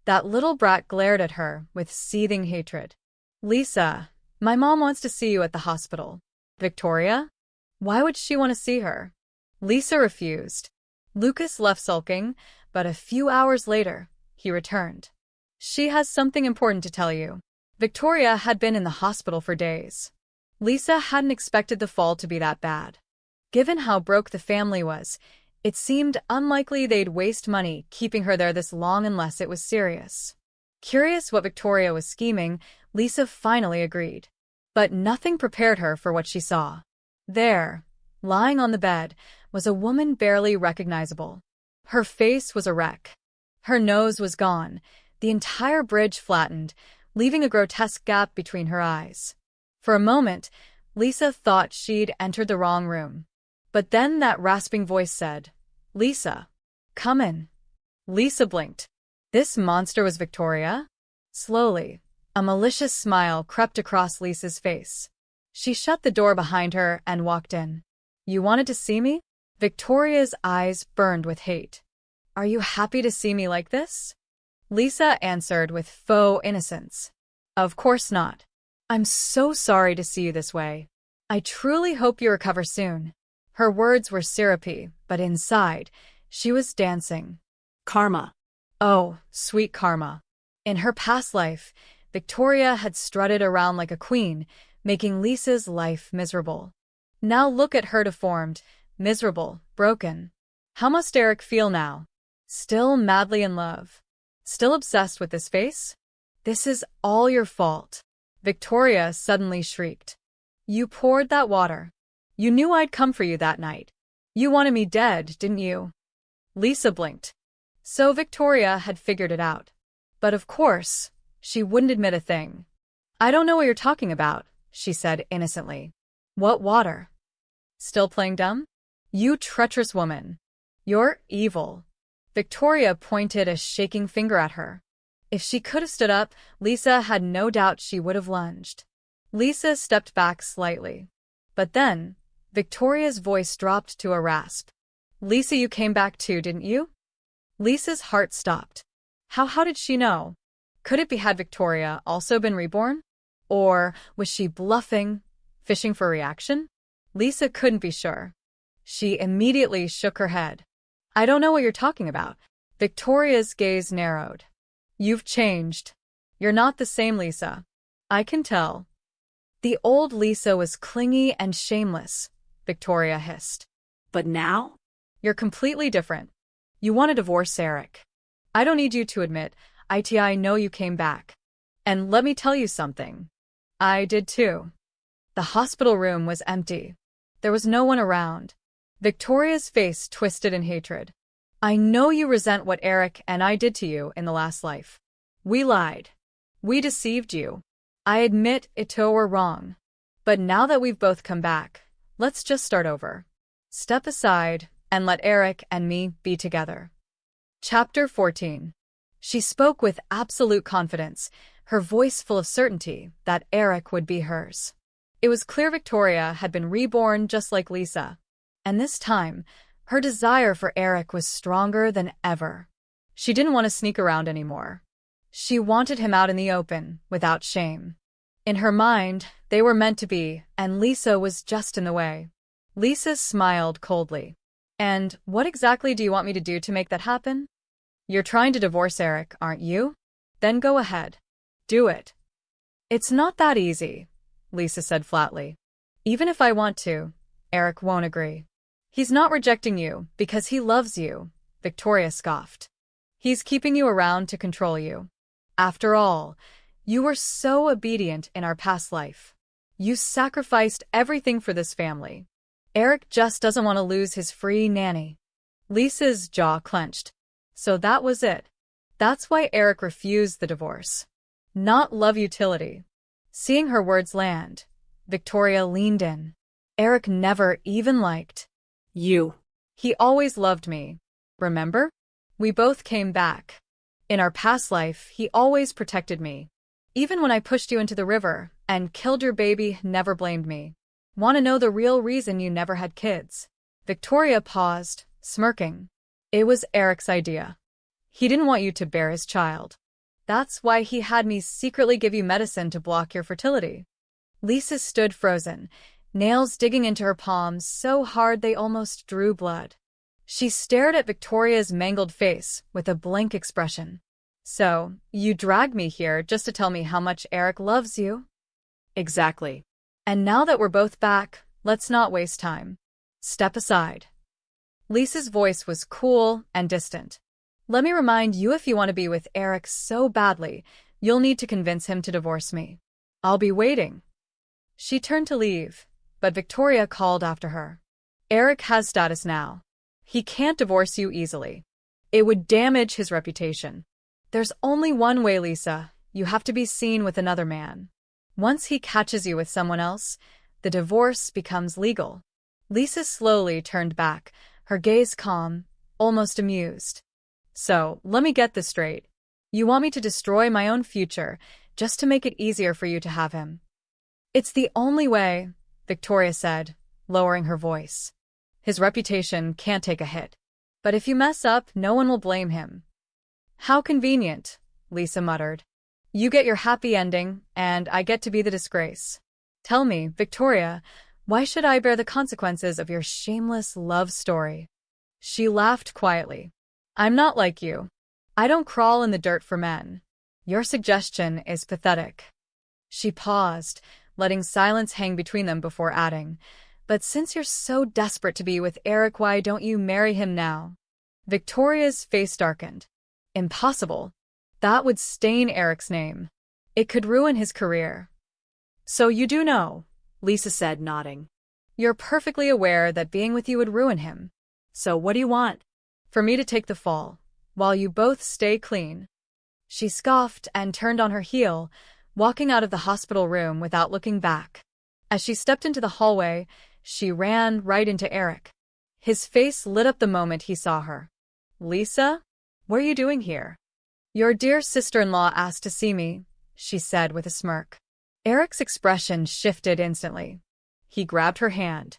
That little brat glared at her with seething hatred. "Lisa, my mom wants to see you at the hospital." "Victoria? Why would she want to see her?" Lisa refused. Lucas left sulking, but a few hours later, he returned. "She has something important to tell you." Victoria had been in the hospital for days. Lisa hadn't expected the fall to be that bad. Given how broke the family was, it seemed unlikely they'd waste money keeping her there this long unless it was serious. Curious what Victoria was scheming, Lisa finally agreed. But nothing prepared her for what she saw. There, lying on the bed, was a woman barely recognizable. Her face was a wreck. Her nose was gone, the entire bridge flattened, leaving a grotesque gap between her eyes. For a moment, Lisa thought she'd entered the wrong room. But then that rasping voice said, "Lisa, come in." Lisa blinked. This monster was Victoria? Slowly, a malicious smile crept across Lisa's face. She shut the door behind her and walked in. You wanted to see me? Victoria's eyes burned with hate. Are you happy to see me like this? Lisa answered with faux innocence. Of course not. I'm so sorry to see you this way. I truly hope you recover soon. Her words were syrupy, but inside, she was dancing. Karma. Oh, sweet karma. In her past life, Victoria had strutted around like a queen, making Lisa's life miserable. Now look at her deformed, miserable, broken. How must Eric feel now? Still madly in love? Still obsessed with this face? This is all your fault. Victoria suddenly shrieked. You poured that water. You knew I'd come for you that night. You wanted me dead, didn't you? Lisa blinked. So Victoria had figured it out. But of course, she wouldn't admit a thing. I don't know what you're talking about, she said innocently. What water? Still playing dumb? You treacherous woman. You're evil. Victoria pointed a shaking finger at her. If she could have stood up, Lisa had no doubt she would have lunged. Lisa stepped back slightly. But then, Victoria's voice dropped to a rasp. Lisa, you came back too, didn't you? Lisa's heart stopped. How did she know? Could it be had Victoria also been reborn? Or was she bluffing, fishing for reaction? Lisa couldn't be sure. She immediately shook her head. I don't know what you're talking about. Victoria's gaze narrowed. You've changed. You're not the same Lisa. I can tell. The old Lisa was clingy and shameless, Victoria hissed. But now? You're completely different. You want to divorce Eric. I don't need you to admit, I know you came back. And let me tell you something. I did too. The hospital room was empty. There was no one around. Victoria's face twisted in hatred. I know you resent what Eric and I did to you in the last life. We lied. We deceived you. I admit it too were wrong. But now that we've both come back, let's just start over. Step aside and let Eric and me be together. Chapter 14. She spoke with absolute confidence, her voice full of certainty that Eric would be hers. It was clear Victoria had been reborn just like Lisa. And this time, her desire for Eric was stronger than ever. She didn't want to sneak around anymore. She wanted him out in the open, without shame. In her mind, they were meant to be, and Lisa was just in the way. Lisa smiled coldly. And what exactly do you want me to do to make that happen? You're trying to divorce Eric, aren't you? Then go ahead. Do it. It's not that easy, Lisa said flatly. Even if I want to, Eric won't agree. He's not rejecting you because he loves you, Victoria scoffed. He's keeping you around to control you. After all, you were so obedient in our past life. You sacrificed everything for this family. Eric just doesn't want to lose his free nanny. Lisa's jaw clenched. So that was it. That's why Eric refused the divorce. Not love utility. Seeing her words land, Victoria leaned in. Eric never even liked you. He always loved me. Remember? We both came back. In our past life, he always protected me. Even when I pushed you into the river and killed your baby, never blamed me. Want to know the real reason you never had kids? Victoria paused, smirking. It was Eric's idea. He didn't want you to bear his child. That's why he had me secretly give you medicine to block your fertility. Lisa stood frozen, nails digging into her palms so hard they almost drew blood. She stared at Victoria's mangled face with a blank expression. So, you dragged me here just to tell me how much Eric loves you? Exactly. And now that we're both back, let's not waste time. Step aside. Lisa's voice was cool and distant. Let me remind you, if you want to be with Eric so badly, you'll need to convince him to divorce me. I'll be waiting. She turned to leave, but Victoria called after her. Eric has status now. He can't divorce you easily. It would damage his reputation. There's only one way, Lisa. You have to be seen with another man. Once he catches you with someone else, the divorce becomes legal. Lisa slowly turned back, her gaze calm, almost amused. So, let me get this straight. You want me to destroy my own future just to make it easier for you to have him? It's the only way, Victoria said, lowering her voice. His reputation can't take a hit. But if you mess up, no one will blame him. How convenient, Lisa muttered. You get your happy ending, and I get to be the disgrace. Tell me, Victoria, why should I bear the consequences of your shameless love story? She laughed quietly. I'm not like you. I don't crawl in the dirt for men. Your suggestion is pathetic. She paused, letting silence hang between them before adding, but since you're so desperate to be with Eric, why don't you marry him now? Victoria's face darkened. Impossible. That would stain Eric's name. It could ruin his career. So you do know, Lisa said, nodding. You're perfectly aware that being with you would ruin him. So what do you want? For me to take the fall, while you both stay clean. She scoffed and turned on her heel, walking out of the hospital room without looking back. As she stepped into the hallway, she ran right into Eric. His face lit up the moment he saw her. Lisa? What are you doing here? Your dear sister-in-law asked to see me, she said with a smirk. Eric's expression shifted instantly. He grabbed her hand.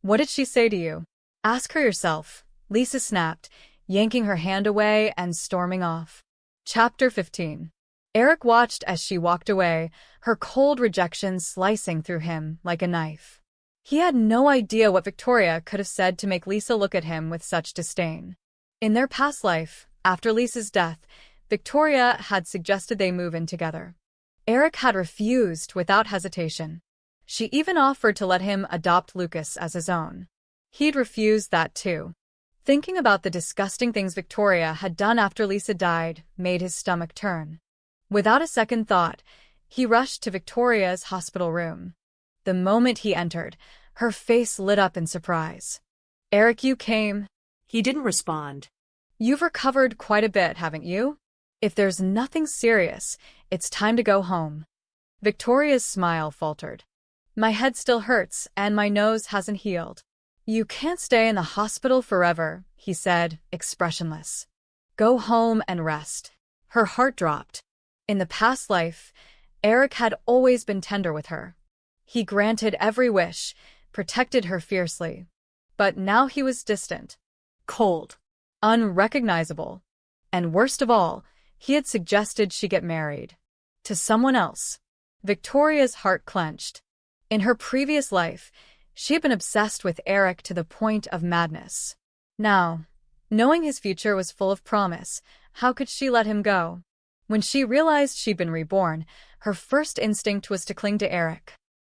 What did she say to you? Ask her yourself, Lisa snapped, yanking her hand away and storming off. Chapter 15. Eric watched as she walked away, her cold rejection slicing through him like a knife. He had no idea what Victoria could have said to make Lisa look at him with such disdain. In their past life, after Lisa's death, Victoria had suggested they move in together. Eric had refused without hesitation. She even offered to let him adopt Lucas as his own. He'd refused that too. Thinking about the disgusting things Victoria had done after Lisa died made his stomach turn. Without a second thought, he rushed to Victoria's hospital room. The moment he entered, her face lit up in surprise. Eric, you came. He didn't respond. You've recovered quite a bit, haven't you? If there's nothing serious, it's time to go home. Victoria's smile faltered. My head still hurts, and my nose hasn't healed. You can't stay in the hospital forever, he said, expressionless. Go home and rest. Her heart dropped. In the past life, Eric had always been tender with her. He granted every wish, protected her fiercely. But now he was distant. Cold. Unrecognizable. And worst of all, he had suggested she get married. To someone else. Victoria's heart clenched. In her previous life, she had been obsessed with Eric to the point of madness. Now, knowing his future was full of promise, how could she let him go? When she realized she'd been reborn, her first instinct was to cling to Eric.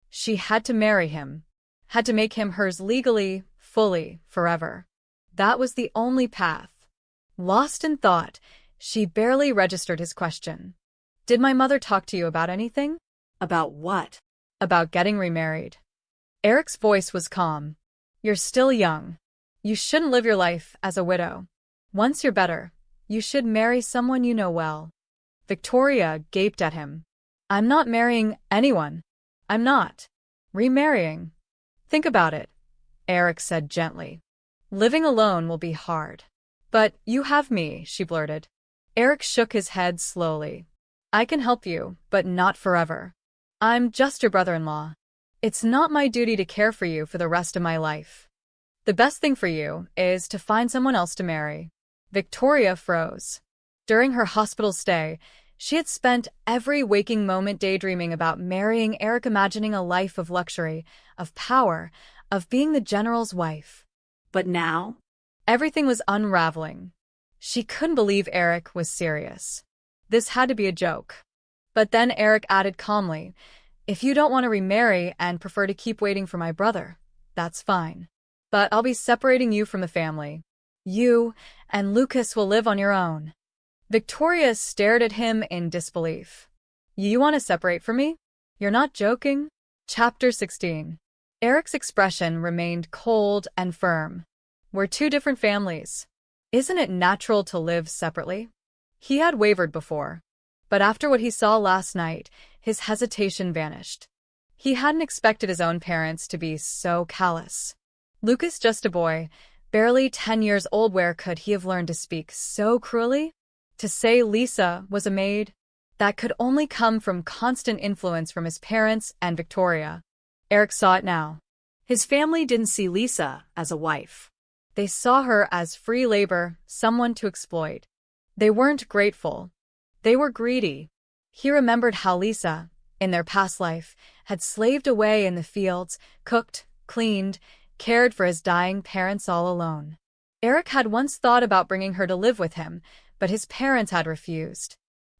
She had to marry him. Had to make him hers legally, fully, forever. That was the only path. Lost in thought, she barely registered his question. Did my mother talk to you about anything? About what? About getting remarried. Eric's voice was calm. You're still young. You shouldn't live your life as a widow. Once you're better, you should marry someone you know well. Victoria gaped at him. I'm not marrying anyone. I'm not. Remarrying. Think about it, Eric said gently. Living alone will be hard. But you have me, she blurted. Eric shook his head slowly. I can help you, but not forever. I'm just your brother-in-law. It's not my duty to care for you for the rest of my life. The best thing for you is to find someone else to marry. Victoria froze. During her hospital stay, she had spent every waking moment daydreaming about marrying Eric, imagining a life of luxury, of power, of being the general's wife. But now? Everything was unraveling. She couldn't believe Eric was serious. This had to be a joke. But then Eric added calmly, if you don't want to remarry and prefer to keep waiting for my brother, that's fine. But I'll be separating you from the family. You and Lucas will live on your own. Victoria stared at him in disbelief. You want to separate from me? You're not joking? Chapter 16. Eric's expression remained cold and firm. We're two different families. Isn't it natural to live separately? He had wavered before. But after what he saw last night, his hesitation vanished. He hadn't expected his own parents to be so callous. Lucas just a boy, Barely 10 years old, where could he have learned to speak so cruelly? To say Lisa was a maid? That could only come from constant influence from his parents and Victoria. Eric saw it now. His family didn't see Lisa as a wife. They saw her as free labor, someone to exploit. They weren't grateful. They were greedy. He remembered how Lisa, in their past life, had slaved away in the fields, cooked, cleaned, cared for his dying parents all alone. Eric had once thought about bringing her to live with him, but his parents had refused.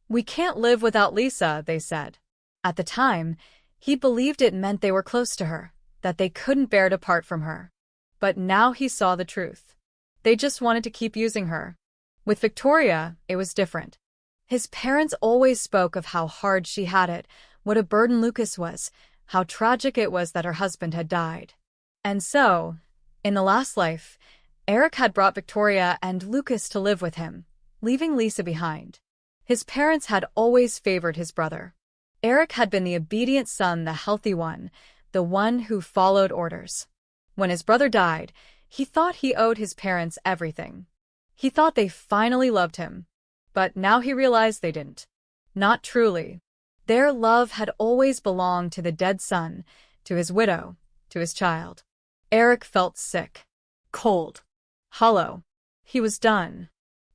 "We can't live without Lisa," they said. At the time, he believed it meant they were close to her, that they couldn't bear to part from her. But now he saw the truth. They just wanted to keep using her. With Victoria, it was different. His parents always spoke of how hard she had it, what a burden Lucas was, how tragic it was that her husband had died. And so, in the last life, Eric had brought Victoria and Lucas to live with him, leaving Lisa behind. His parents had always favored his brother. Eric had been the obedient son, the healthy one, the one who followed orders. When his brother died, he thought he owed his parents everything. He thought they finally loved him. But now he realized they didn't. Not truly. Their love had always belonged to the dead son, to his widow, to his child. Eric felt sick. Cold. Hollow. He was done.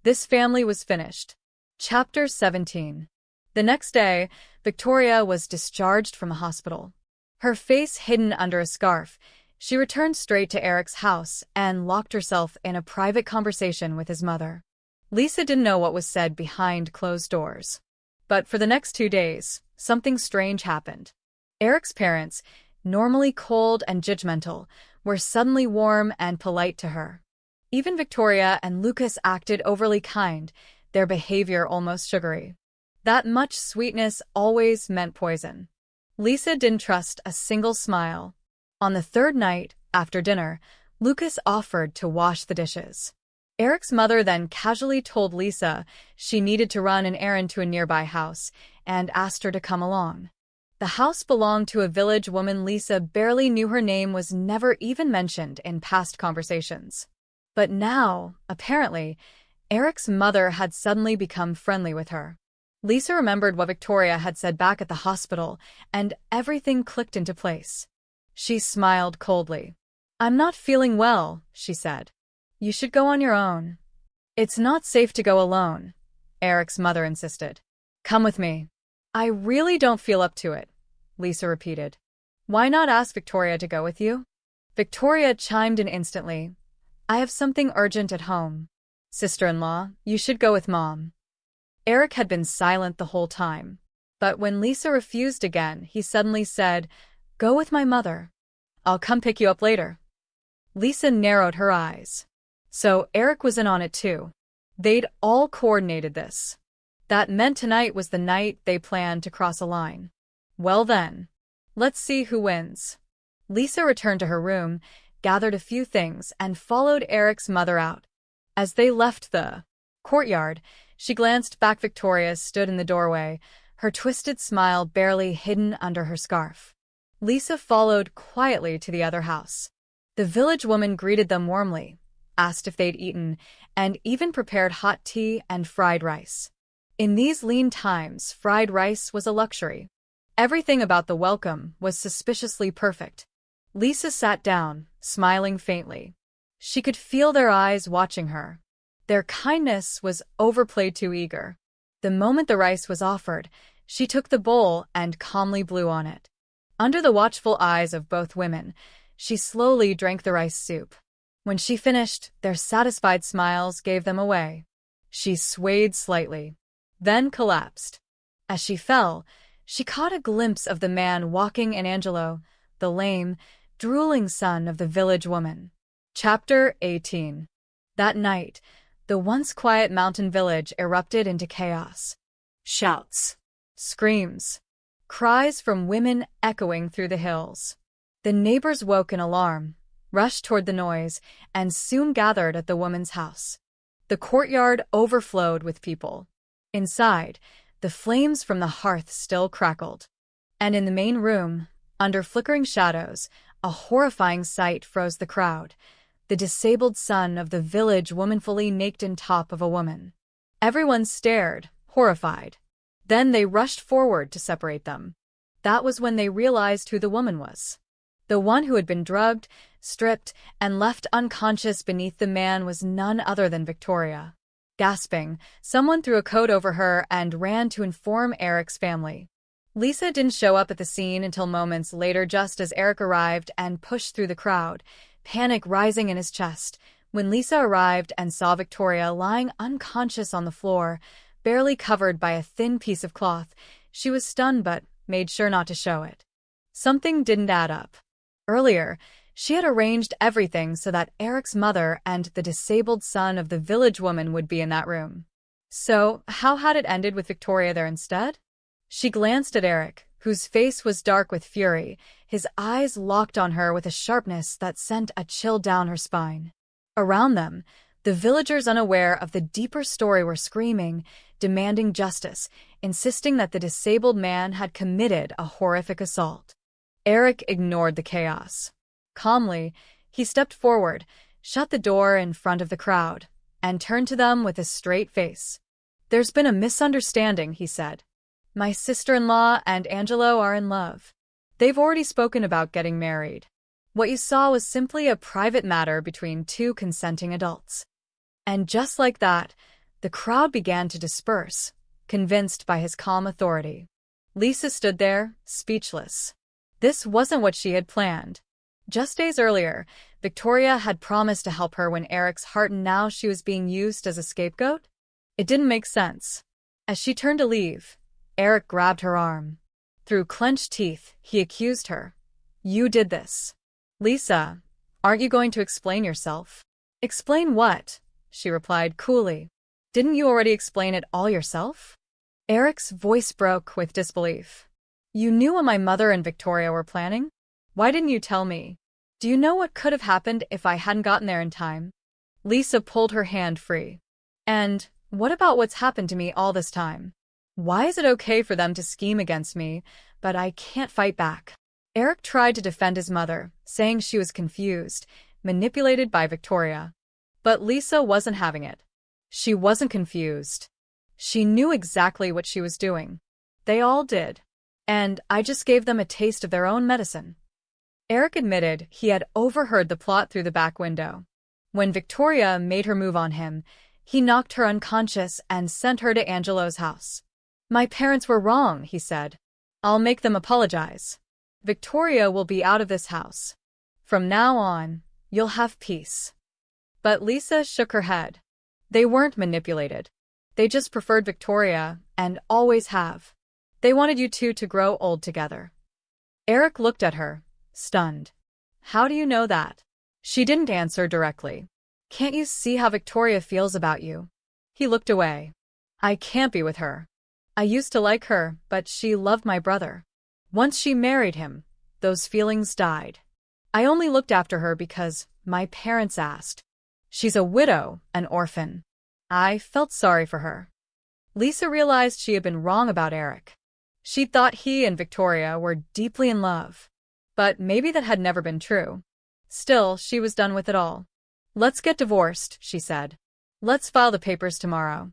This family was finished. Chapter 17. The next day, Victoria was discharged from a hospital. Her face hidden under a scarf, she returned straight to Eric's house and locked herself in a private conversation with his mother. Lisa didn't know what was said behind closed doors. But for the next 2 days, something strange happened. Eric's parents, normally cold and judgmental, were suddenly warm and polite to her. Even Victoria and Lucas acted overly kind, their behavior almost sugary. That much sweetness always meant poison. Lisa didn't trust a single smile. On the third night, after dinner, Lucas offered to wash the dishes. Eric's mother then casually told Lisa she needed to run an errand to a nearby house and asked her to come along. The house belonged to a village woman Lisa barely knew. Her name was never even mentioned in past conversations. But now, apparently, Eric's mother had suddenly become friendly with her. Lisa remembered what Victoria had said back at the hospital, and everything clicked into place. She smiled coldly. "I'm not feeling well," she said. "You should go on your own." "It's not safe to go alone," Eric's mother insisted. "Come with me." "I really don't feel up to it," Lisa repeated. "Why not ask Victoria to go with you?" Victoria chimed in instantly. "I have something urgent at home." "Sister-in-law, you should go with Mom." Eric had been silent the whole time. But when Lisa refused again, he suddenly said, "Go with my mother. I'll come pick you up later." Lisa narrowed her eyes. So Eric was in on it too. They'd all coordinated this. That meant tonight was the night they planned to cross a line. Well then, let's see who wins. Lisa returned to her room, gathered a few things, and followed Eric's mother out. As they left the courtyard, she glanced back. Victoria stood in the doorway, her twisted smile barely hidden under her scarf. Lisa followed quietly to the other house. The village woman greeted them warmly, asked if they'd eaten, and even prepared hot tea and fried rice. In these lean times, fried rice was a luxury. Everything about the welcome was suspiciously perfect. Lisa sat down, smiling faintly. She could feel their eyes watching her. Their kindness was overplayed, too eager. The moment the rice was offered, she took the bowl and calmly blew on it. Under the watchful eyes of both women, she slowly drank the rice soup. When she finished, their satisfied smiles gave them away. She swayed slightly, then collapsed. As she fell, she caught a glimpse of the man walking in Angelo, the lame, drooling son of the village woman. Chapter 18. That night, the once quiet mountain village erupted into chaos. Shouts, screams, cries from women echoing through the hills. The neighbors woke in alarm, rushed toward the noise, and soon gathered at the woman's house. The courtyard overflowed with people. Inside, the flames from the hearth still crackled. And in the main room, under flickering shadows, a horrifying sight froze the crowd. the disabled son of the village womanfully naked on top of a woman. Everyone stared, horrified. Then they rushed forward to separate them. That was when they realized who the woman was. The one who had been drugged, stripped, and left unconscious beneath the man was none other than Victoria. Gasping, someone threw a coat over her and ran to inform Eric's family. Lisa didn't show up at the scene until moments later, just as Eric arrived and pushed through the crowd, panic rising in his chest. When Lisa arrived and saw Victoria lying unconscious on the floor, barely covered by a thin piece of cloth, she was stunned but made sure not to show it. Something didn't add up. Earlier, she had arranged everything so that Eric's mother and the disabled son of the village woman would be in that room. So, how had it ended with Victoria there instead? She glanced at Eric, whose face was dark with fury, his eyes locked on her with a sharpness that sent a chill down her spine. Around them, the villagers unaware of the deeper story were screaming, demanding justice, insisting that the disabled man had committed a horrific assault. Eric ignored the chaos. Calmly, he stepped forward, shut the door in front of the crowd, and turned to them with a straight face. "There's been a misunderstanding," he said. "My sister-in-law and Angelo are in love. They've already spoken about getting married. What you saw was simply a private matter between two consenting adults." And just like that, the crowd began to disperse, convinced by his calm authority. Lisa stood there, speechless. This wasn't what she had planned. Just days earlier, Victoria had promised to help her win Eric's heart, and now she was being used as a scapegoat? It didn't make sense. As she turned to leave, Eric grabbed her arm. Through clenched teeth, he accused her. "You did this." "Lisa, aren't you going to explain yourself?" "Explain what?" she replied coolly. "Didn't you already explain it all yourself?" Eric's voice broke with disbelief. "You knew what my mother and Victoria were planning? Why didn't you tell me? Do you know what could have happened if I hadn't gotten there in time?" Lisa pulled her hand free. "And what about what's happened to me all this time? Why is it okay for them to scheme against me, but I can't fight back?" Eric tried to defend his mother, saying she was confused, manipulated by Victoria. But Lisa wasn't having it. She wasn't confused. She knew exactly what she was doing. They all did. And I just gave them a taste of their own medicine. Eric admitted he had overheard the plot through the back window. When Victoria made her move on him, he knocked her unconscious and sent her to Angelo's house. "My parents were wrong," he said. "I'll make them apologize. Victoria will be out of this house. From now on, you'll have peace." But Lisa shook her head. They weren't manipulated. They just preferred Victoria, and always have. They wanted you two to grow old together. Eric looked at her, stunned. "How do you know that?" She didn't answer directly. "Can't you see how Victoria feels about you?" He looked away. "I can't be with her. I used to like her, but she loved my brother. Once she married him, those feelings died. I only looked after her because my parents asked. She's a widow, an orphan. I felt sorry for her." Lisa realized she had been wrong about Eric. She'd thought he and Victoria were deeply in love. But maybe that had never been true. Still, she was done with it all. "Let's get divorced," she said. "Let's file the papers tomorrow."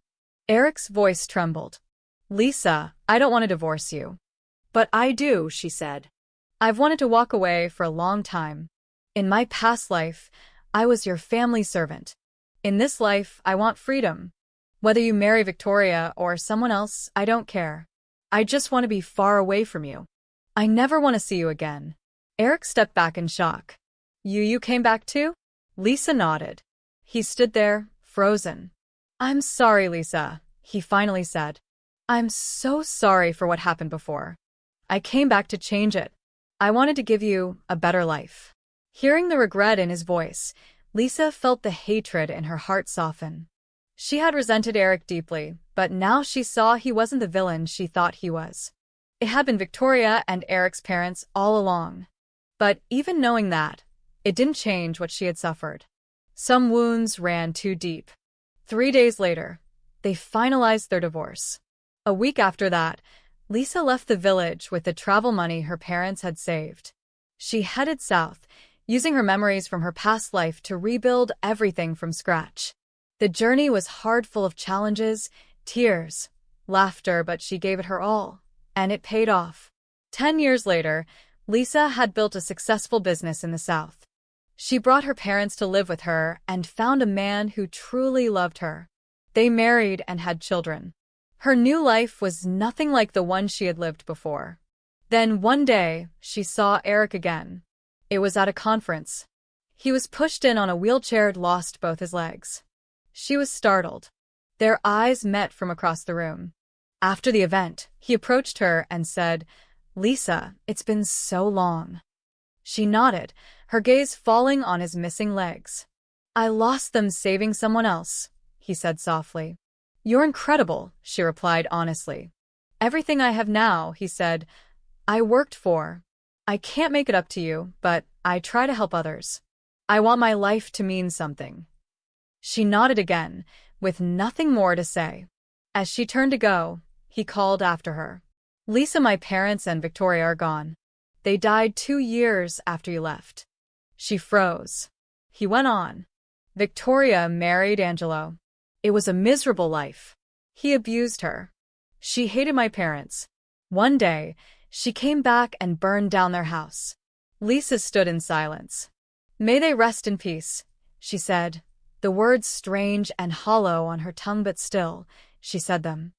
Eric's voice trembled. "Lisa, I don't want to divorce you." "But I do," she said. "I've wanted to walk away for a long time. In my past life, I was your family servant. In this life, I want freedom. Whether you marry Victoria or someone else, I don't care. I just want to be far away from you. I never want to see you again." Eric stepped back in shock. You came back too?" Lisa nodded. He stood there, frozen. "I'm sorry, Lisa," he finally said. "I'm so sorry for what happened before. I came back to change it. I wanted to give you a better life." Hearing the regret in his voice, Lisa felt the hatred in her heart soften. She had resented Eric deeply, but now she saw he wasn't the villain she thought he was. It had been Victoria and Eric's parents all along. But even knowing that, it didn't change what she had suffered. Some wounds ran too deep. 3 days later, they finalized their divorce. A week after that, Lisa left the village with the travel money her parents had saved. She headed south, using her memories from her past life to rebuild everything from scratch. The journey was hard, full of challenges, tears, laughter, but she gave it her all, and it paid off. 10 years later, Lisa had built a successful business in the South. She brought her parents to live with her and found a man who truly loved her. They married and had children. Her new life was nothing like the one she had lived before. Then one day, she saw Eric again. It was at a conference. He was pushed in on a wheelchair and lost both his legs. She was startled. Their eyes met from across the room. After the event, he approached her and said, "Lisa, it's been so long." She nodded, her gaze falling on his missing legs. "I lost them saving someone else," he said softly. "You're incredible," she replied honestly. "Everything I have now," he said, "I worked for. I can't make it up to you, but I try to help others. I want my life to mean something." She nodded again, with nothing more to say. As she turned to go, he called after her. "Lisa, my parents and Victoria are gone. They died 2 years after you left." She froze. He went on. "Victoria married Angelo. It was a miserable life. He abused her. She hated my parents. One day, she came back and burned down their house." Lisa stood in silence. "May they rest in peace," she said. The words strange and hollow on her tongue, but still, she said them.